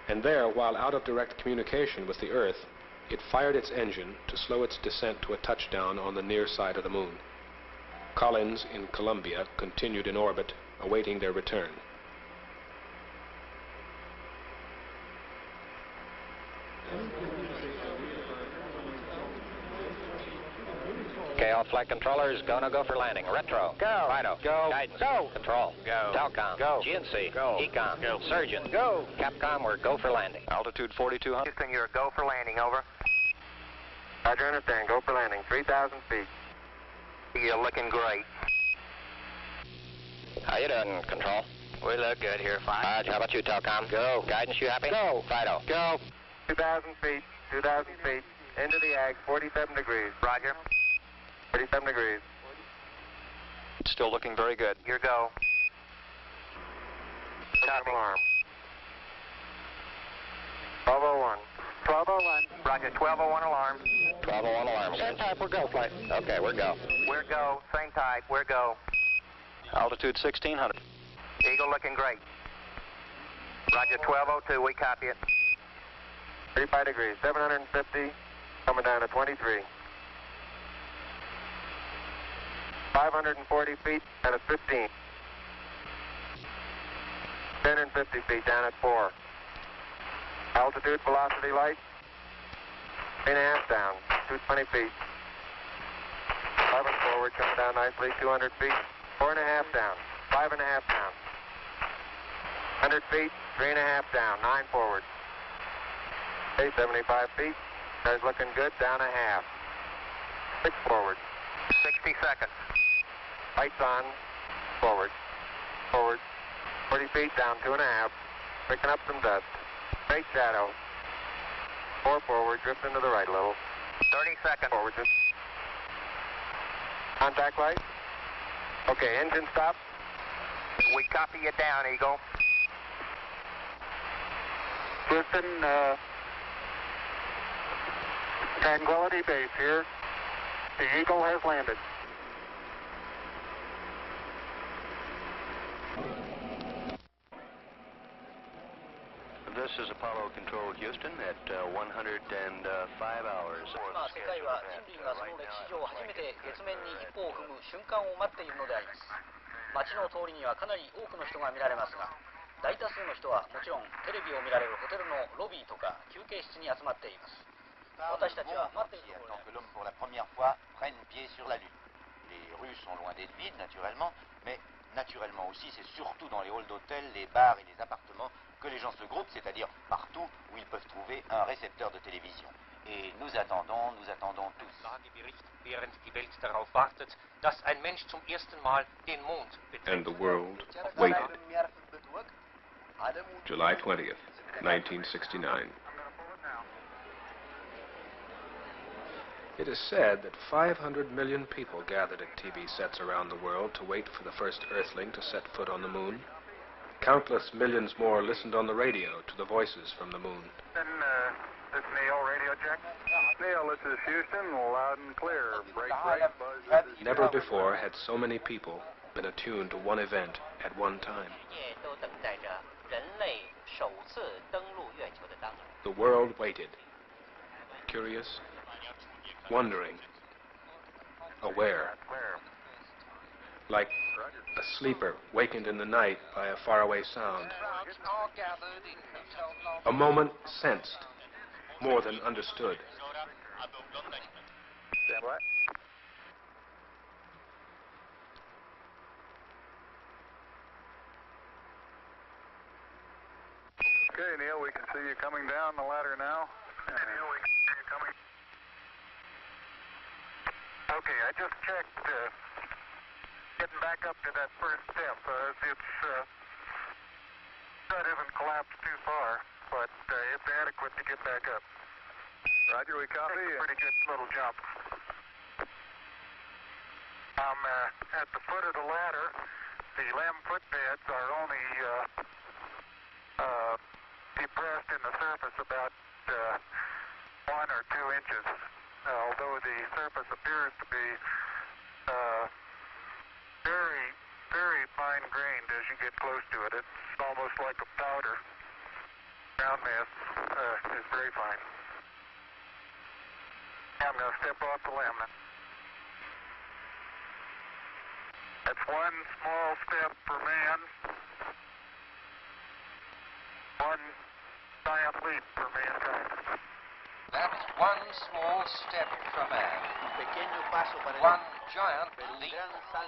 and there, while out of direct communication with the Earth, it fired its engine to slow its descent to a touchdown on the near side of the moon. Collins in Columbia continued in orbit, awaiting their return. Okay, all flight controllers, gonna go for landing. Retro, go. Fido, go. Guidance, go. Control, go. Telcom, go. GNC, go. Ecom, go. Surgeon, go. Capcom, we're go for landing. Altitude 4200. Houston, you're a go for landing, over. Roger, understand. Go for landing. 3,000 feet. You're looking great. How you doing, Control? We look good here, fine. Roger, how about you, Telcom? Go. Guidance, you happy? Go. Fido, go. 2,000 feet. 2,000 feet. Into the ag, 47 degrees. Roger. 47 degrees. Still looking very good. Your go. Copy. Alarm. 1201. 1201. Roger, 1201 alarm. 1201 alarm. Same type, we're go, flight. Okay, we're go. We're go. Same type, we're go. Altitude 1600. Eagle looking great. Roger, 1202, we copy it. 35 degrees, 750, coming down to 23. 540 feet and at 15. 1050 feet down at 4. Altitude, velocity, light. 3.5 down, 220 feet. 11 forward, coming down nicely, 200 feet. 4.5 down, 5.5 down. 100 feet, 3.5 down, 9 forward. Okay, 75 feet. Car's looking good, down a half. 6 forward. 60 seconds. Lights on, forward. Forward. 40 feet, down 2.5. Picking up some dust. Straight shadow. 4 forward, drifting to the right a little. 30 seconds. Forward, just. Contact light. Okay, engine stop. We copy you down, Eagle. Houston, Tranquility Base here. The Eagle has landed. This is Apollo Control Houston at 105 hours. 今、世界は人類がその歴史上初めて月面に一歩を踏む瞬間を待っているのであります。街の通りにはかなり多くの人が見られますが、大多数の人はもちろんテレビを見られるホテルのロビーとか休憩室に集まっています。私たちは待っているところで。Que l'homme pour la première fois prenne pied sur la Lune. Les rues sont loin d'être vides, naturellement, mais naturellement aussi, c'est surtout dans les halls d'hôtels, les bars et les appartements que les gens se groupent, c'est-à-dire partout où ils peuvent trouver un récepteur de télévision. Et nous attendons tous. Lagebericht, während die Welt darauf wartet, dass ein Mensch zum ersten Mal den Mond betritt. And the world waited. July 20th, 1969. It is said that 500 million people gathered at TV sets around the world to wait for the first Earthling to set foot on the moon. Countless millions more listened on the radio to the voices from the moon. This is Neil, radio check. Neil, this is Houston, loud and clear. Break, buzz. Never before had so many people been attuned to one event at one time. The world waited, curious, wondering, aware, like a sleeper wakened in the night by a faraway sound. A moment sensed, more than understood. Stand by. Okay, Neil, we can see you coming down the ladder now. Neil, we can see you coming. Okay, I just checked getting back up to that first step. That isn't collapsed too far, but it's adequate to get back up. Roger, we copy. It's a pretty good little jump. I'm at the foot of the ladder. The LEM footbeds are only depressed in the surface about 1 or 2 inches, although the surface appears to be very, very fine-grained as you get close to it. It's almost like a powder. Ground mass is very fine. I'm going to step off the LEM. That's one small step for man, one giant leap for mankind. That's one small step for man, one giant leap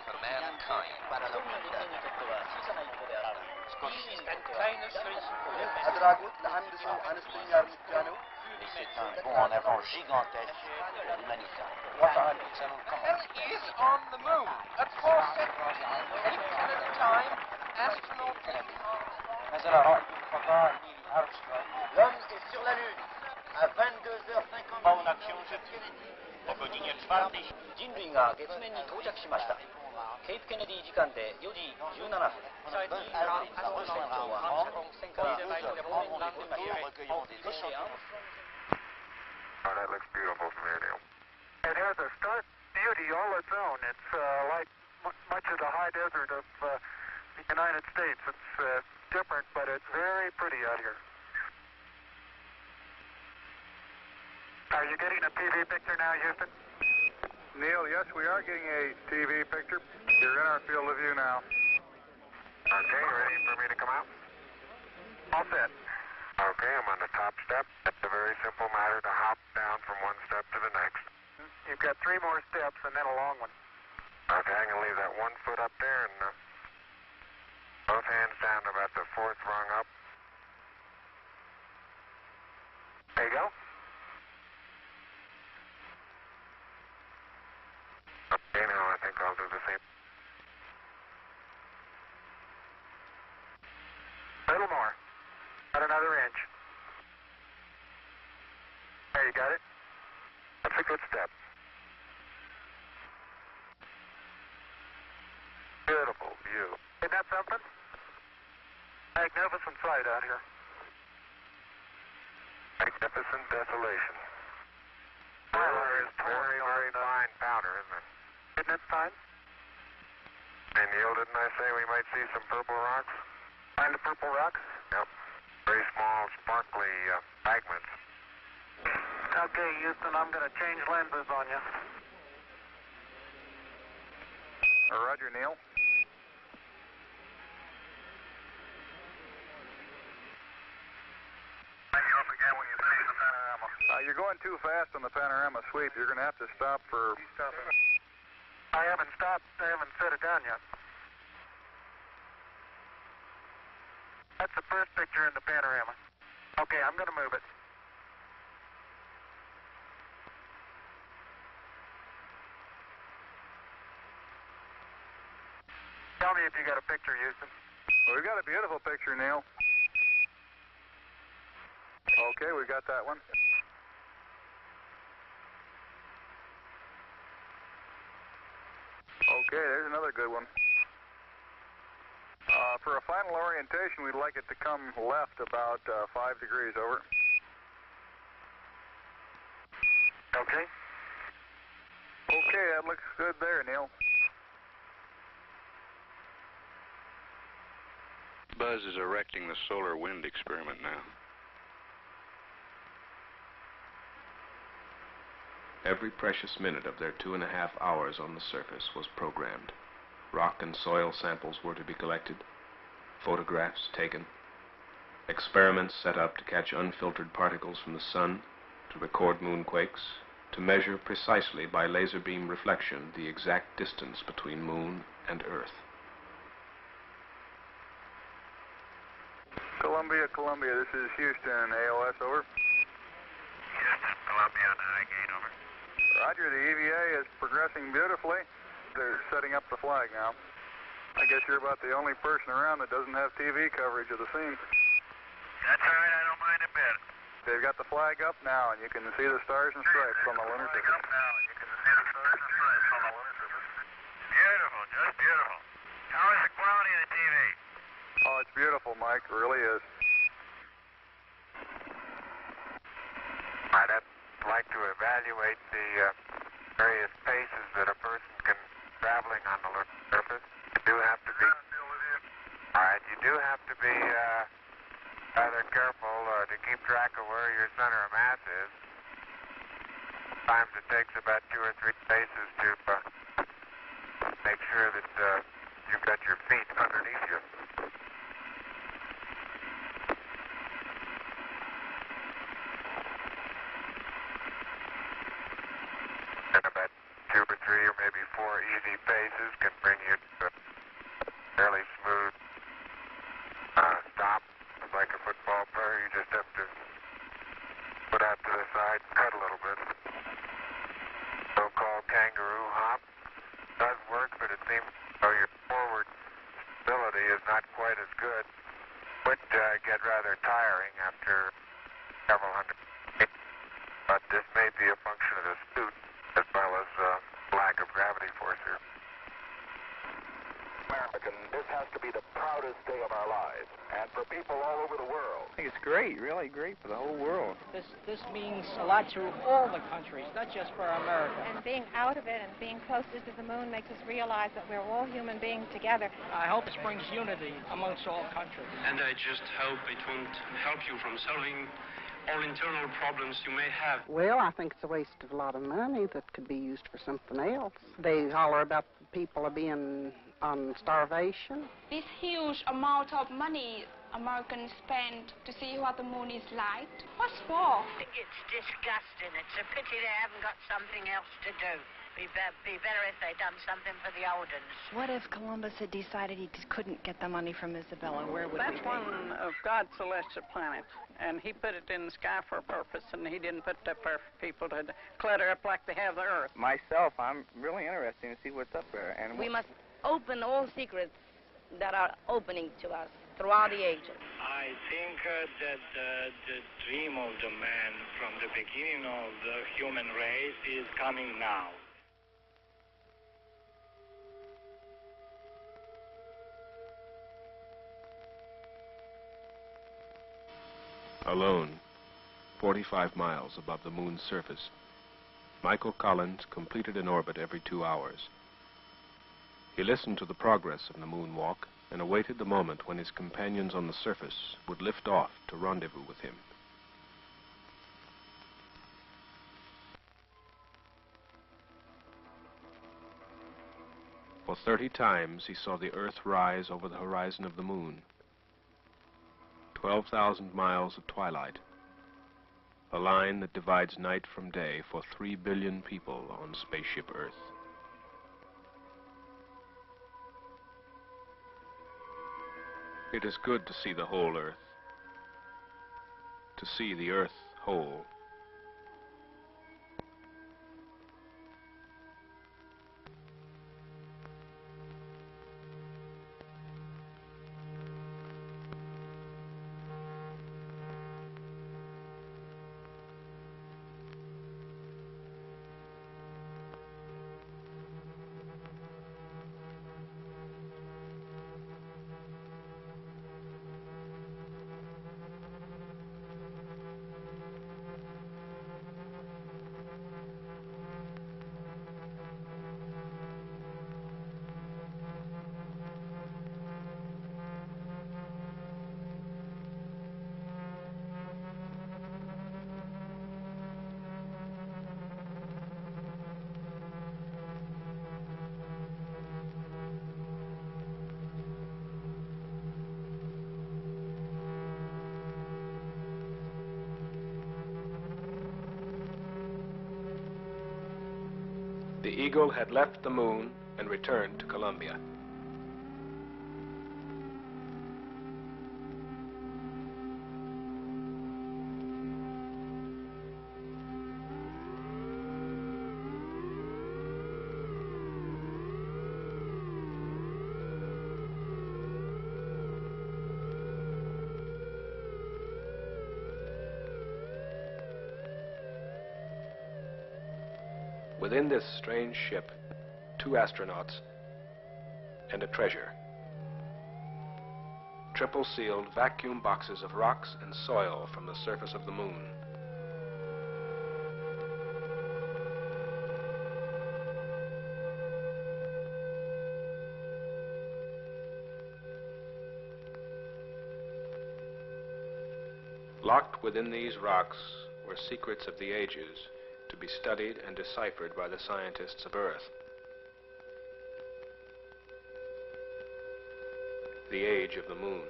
for mankind. C'est un bond en avant gigantesque pour l'humanité. And is on the moon. At 4 seconds, 8 at a time, astronaut L'homme est sur la Lune à 22h50.人類が月面に到着しました。ケープケネディ時間で4時17分。最近船長は船から月面に飛びました。Oh, that looks beautiful from here, Neil. It has a stark beauty all its own. It's like much of the high desert of the United States. It's different, but it's very pretty out here. Are you getting a TV picture now, Houston? Neil, yes, we are getting a TV picture. You're in our field of view now. Okay, ready for me to come out? All set. Okay, I'm on the top step. It's a very simple matter to hop down from one step to the next. You've got 3 more steps and then a long one. Okay, I'm going to leave that 1 foot up there and both hands down about the 4th rung up. There you go. Okay, now I think I'll do the same. A little more. About another inch. There, you got it? That's a good step. Beautiful view. Isn't that something? Magnificent sight out here. Magnificent desolation. There is very, very fine powder, isn't it? Isn't it fine? Hey, Neil, didn't I say we might see some purple rocks? Find the purple rocks? Yep. Very small, sparkly fragments. Okay, Houston, I'm going to change lenses on you. Roger, Neil. you're going too fast on the panorama sweep. You're going to have to stop for... I haven't stopped. I haven't set it down yet. That's the first picture in the panorama. Okay, I'm going to move it. Tell me if you got a picture, Houston. Well, we've got a beautiful picture, Neil. Okay, we got that one. Okay, there's another good one. For a final orientation, we'd like it to come left about 5 degrees over. Okay. Okay, that looks good there, Neil. Buzz is erecting the solar wind experiment now. Every precious minute of their 2.5 hours on the surface was programmed. Rock and soil samples were to be collected, photographs taken, experiments set up to catch unfiltered particles from the sun, to record moonquakes, to measure precisely by laser beam reflection the exact distance between moon and Earth. Columbia, this is Houston, AOS, over. Houston, Columbia on the high gate, over. Roger, the EVA is progressing beautifully. They're setting up the flag now. I guess you're about the only person around that doesn't have TV coverage of the scene. That's all right, I don't mind a bit. They've got the flag up now, and you can see the stars and stripes on the lunar surface. Up now, and you can see the stars and stripes on the lunar surface. Beautiful, just beautiful. How is the quality of the TV? Oh, it's beautiful, Mike. It really is. I'd like to evaluate the various paces that a person can traveling on the lunar surface. You do have to be. All right, you do have to be rather careful to keep track of where your center of mass is. Sometimes it takes about 2 or 3 paces to make sure that you've got your feet underneath you. And about 2 or 3 or maybe 4 easy paces can bring you to a fairly smooth stop. It's like a football player, you just have to put out to the side and cut a little bit. So-called kangaroo hop does work, but it seems your forward stability is not quite as good. Would get rather tiring after several hundred feet, but this may be a function of the suit as well as lack of gravity force here. American, this has to be the proudest day of our lives, and for people all over the world. I think it's great, really great for the whole world. This means a lot to all the countries, not just for America. And being out of it and being closer to the moon makes us realize that we're all human beings together. I hope it brings unity amongst all countries. And I just hope it won't help you from solving all internal problems you may have. Well, I think it's a waste of a lot of money that could be used for something else. They holler about people being on starvation. This huge amount of money Americans spend to see what the moon is like. What's for? It's disgusting. It's a pity they haven't got something else to do. Be better if they'd done something for the old ones. What if Columbus had decided he couldn't get the money from Isabella? Where would we be? That's one of God's celestial planets, and he put it in the sky for a purpose, and he didn't put it up there for people to clutter up like they have the Earth. Myself, I'm really interested to see what's up there. And we must open all secrets that are opening to us throughout the ages. I think that the dream of the man from the beginning of the human race is coming now. Alone, 45 miles above the moon's surface, Michael Collins completed an orbit every 2 hours. He listened to the progress of the moonwalk and awaited the moment when his companions on the surface would lift off to rendezvous with him. For 30 times he saw the Earth rise over the horizon of the moon. 12,000 miles of twilight, a line that divides night from day for 3 billion people on spaceship Earth. It is good to see the whole Earth, to see the Earth whole. The Eagle had left the moon and returned to Columbia. Within this strange ship, 2 astronauts and a treasure. Triple-sealed vacuum boxes of rocks and soil from the surface of the moon. Locked within these rocks were secrets of the ages, to be studied and deciphered by the scientists of Earth. The age of the moon.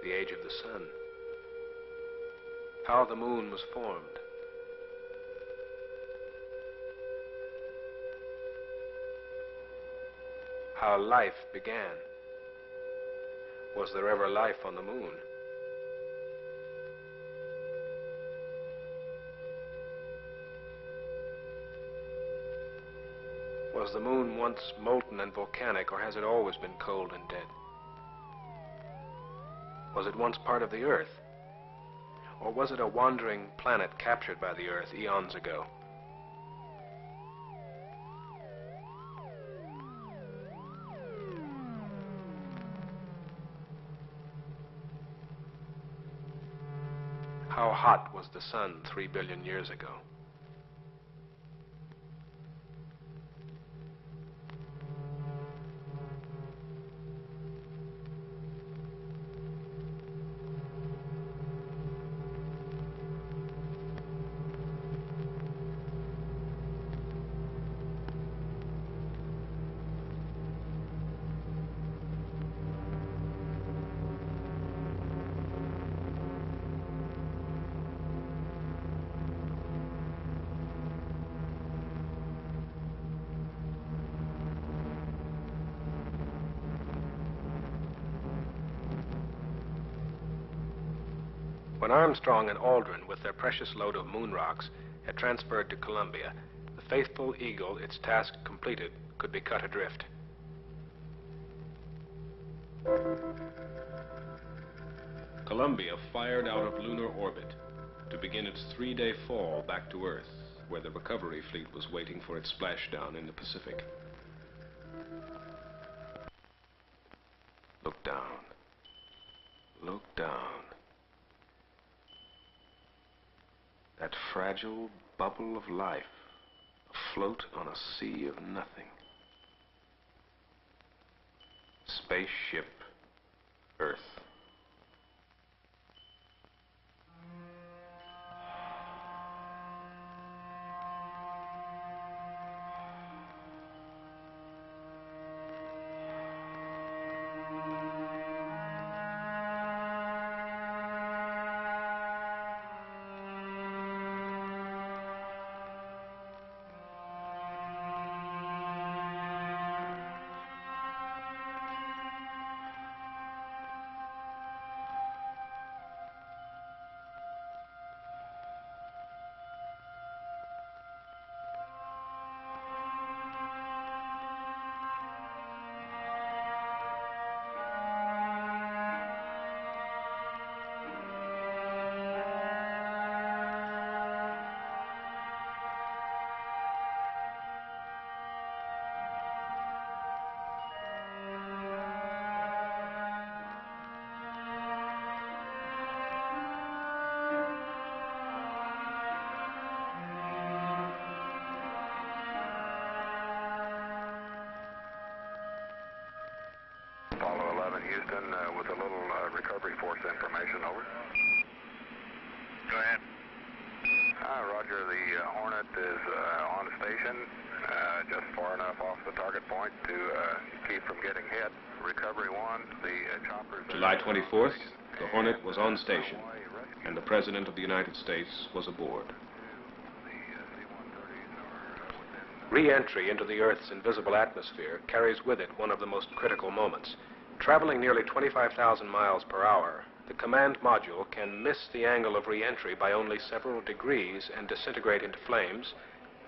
The age of the sun. How the moon was formed. How life began. Was there ever life on the moon? Was the moon once molten and volcanic, or has it always been cold and dead? Was it once part of the Earth? Or was it a wandering planet captured by the Earth eons ago? How hot was the sun 3 billion years ago? When Armstrong and Aldrin, with their precious load of moon rocks, had transferred to Columbia, the faithful Eagle, its task completed, could be cut adrift. Columbia fired out of lunar orbit to begin its 3-day fall back to Earth, where the recovery fleet was waiting for its splashdown in the Pacific. Look down. Look down. That fragile bubble of life afloat on a sea of nothing. Spaceship Earth. a little recovery force information, over. Go ahead. Roger, the Hornet is on station, just far enough off the target point to keep from getting hit. Recovery 1, the choppers... July 24th, the Hornet was on station, and the President of the United States was aboard. Re-entry into the Earth's invisible atmosphere carries with it one of the most critical moments. Traveling nearly 25,000 miles per hour, the command module can miss the angle of re-entry by only several degrees and disintegrate into flames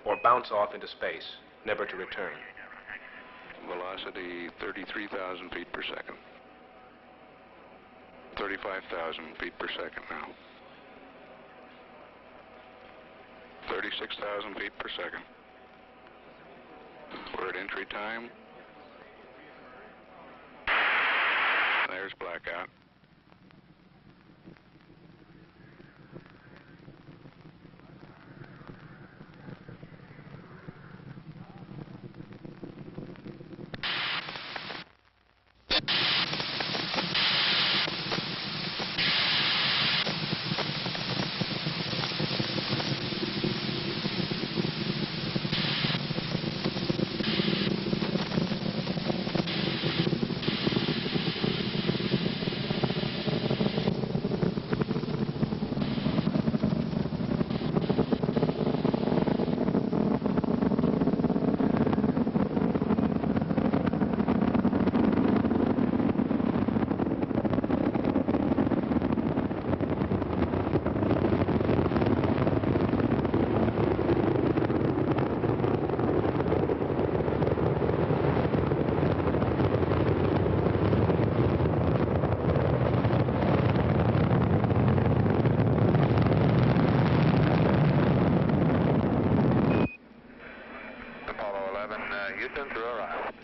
or bounce off into space, never to return. Velocity 33,000 feet per second. 35,000 feet per second now. 36,000 feet per second. We're at entry time. There's blackout. Houston through arrive.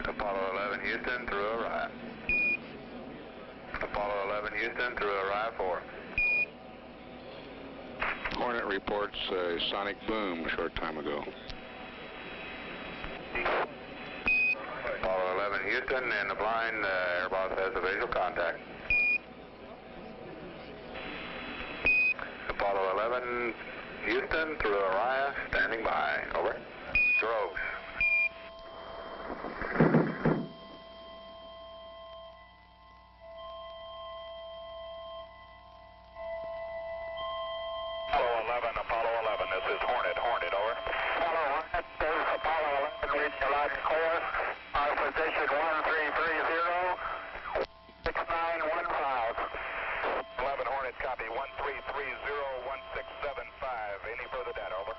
Apollo 11 Houston through arrive. Apollo 11 Houston through arrive 4. Hornet reports a sonic boom a short time ago. Apollo 11 Houston in the blind, Airbus has a visual contact. Apollo 11 Houston through Orion, standing by. Over. Strokes. Apollo 11, this is Hornet, over. Apollo 1, this is Apollo 11, reaching the last course. Our position 1330, 6915. 11 Hornet, copy, 1330-1675. Any further data, over? 330-169er-15.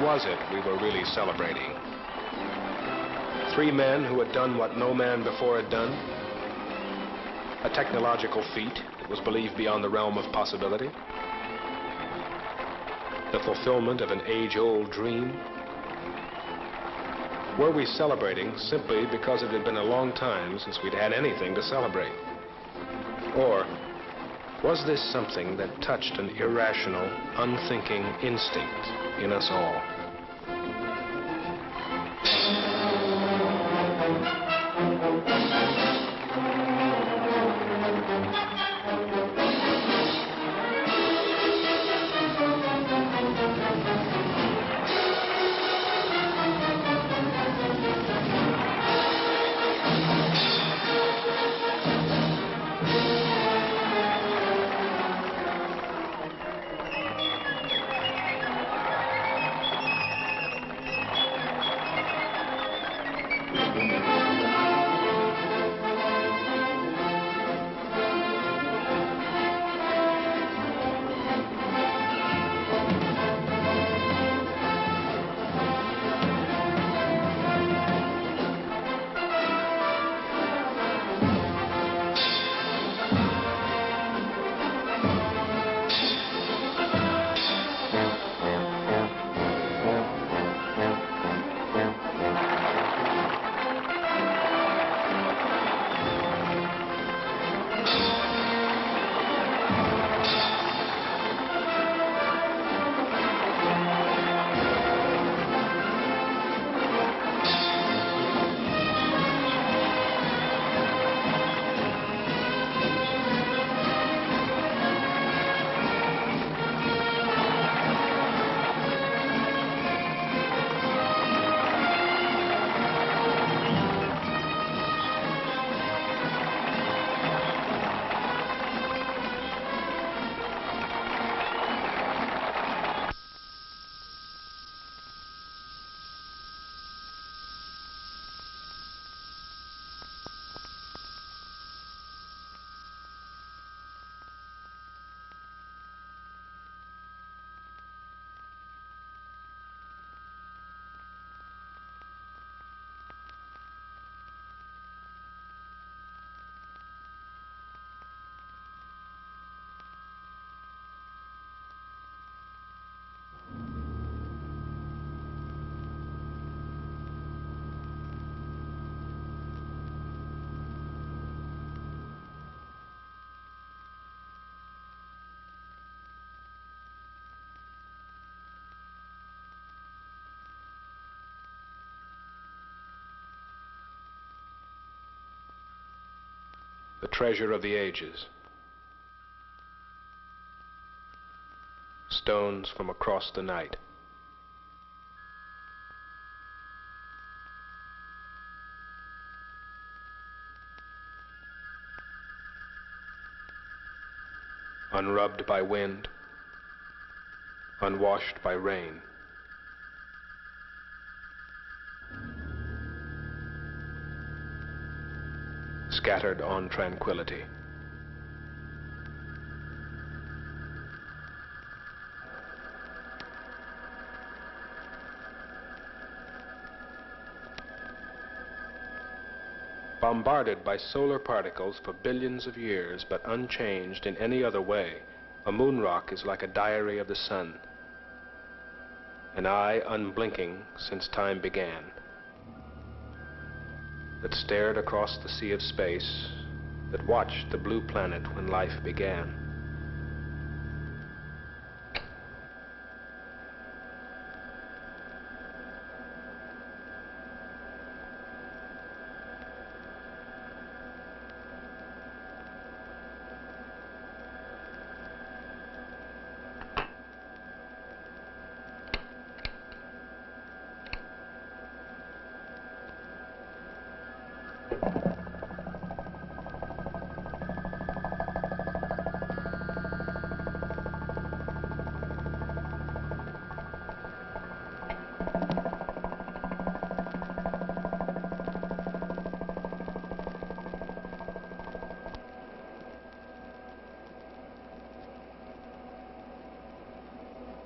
was it we were really celebrating? 3 men who had done what no man before had done? A technological feat that was believed beyond the realm of possibility? The fulfillment of an age-old dream? Were we celebrating simply because it had been a long time since we'd had anything to celebrate? Or was this something that touched an irrational, unthinking instinct in us all? The treasure of the ages. Stones from across the night. Unrubbed by wind, unwashed by rain. Scattered on tranquility. Bombarded by solar particles for billions of years, but unchanged in any other way, a moon rock is like a diary of the sun. An eye unblinking since time began, that stared across the sea of space, that watched the blue planet when life began.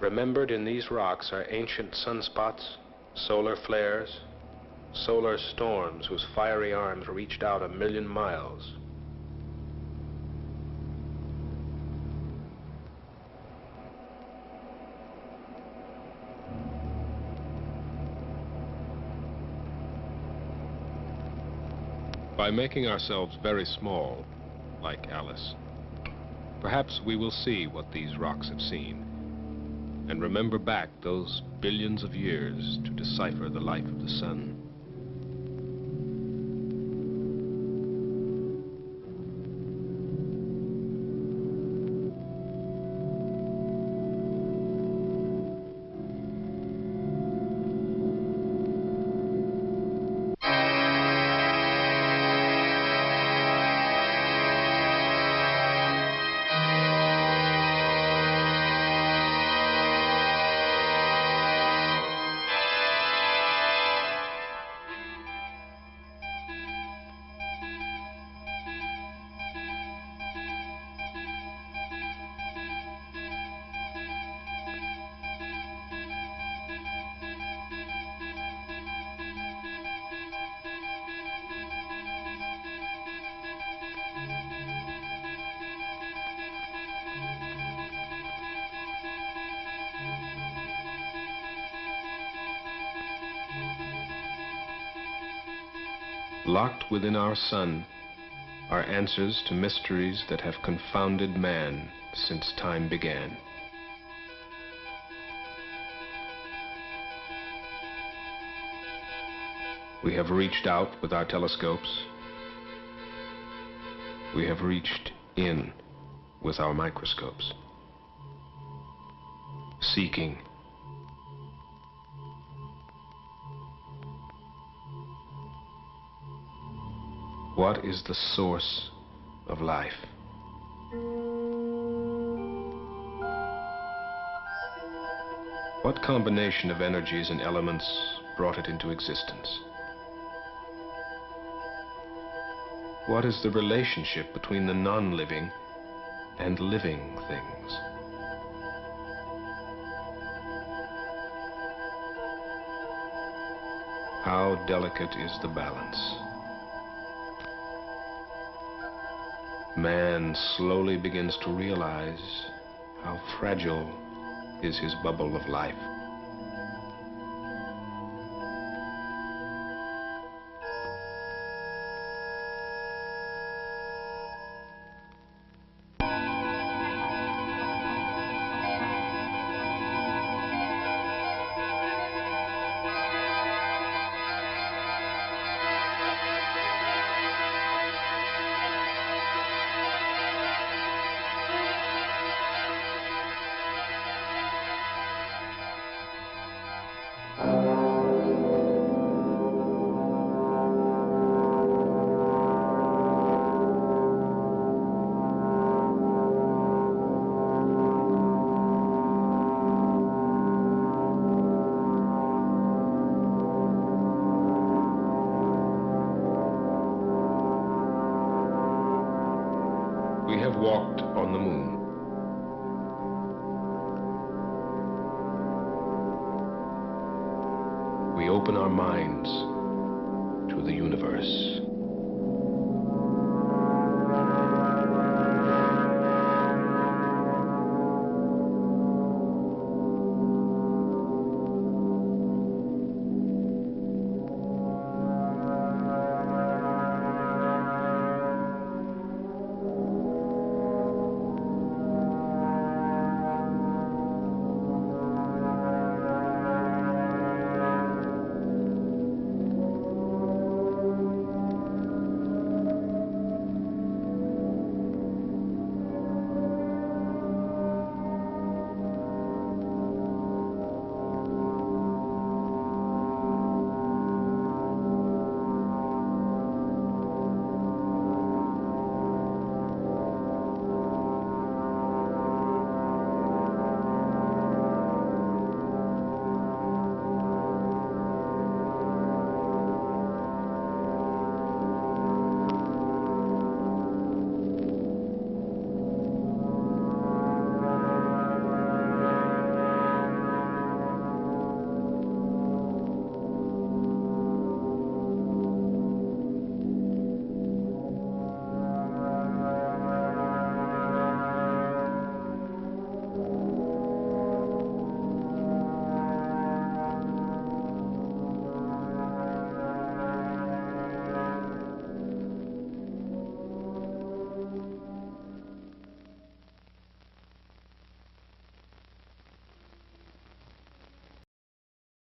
Remembered in these rocks are ancient sunspots, solar flares, solar storms whose fiery arms reached out 1,000,000 miles. By making ourselves very small, like Alice, perhaps we will see what these rocks have seen, and remember back those billions of years to decipher the life of the sun. Locked within our sun are answers to mysteries that have confounded man since time began. We have reached out with our telescopes. We have reached in with our microscopes, seeking. What is the source of life? What combination of energies and elements brought it into existence? What is the relationship between the non-living and living things? How delicate is the balance? Man slowly begins to realize how fragile is his bubble of life. We have walked on the moon. We open our minds to the universe.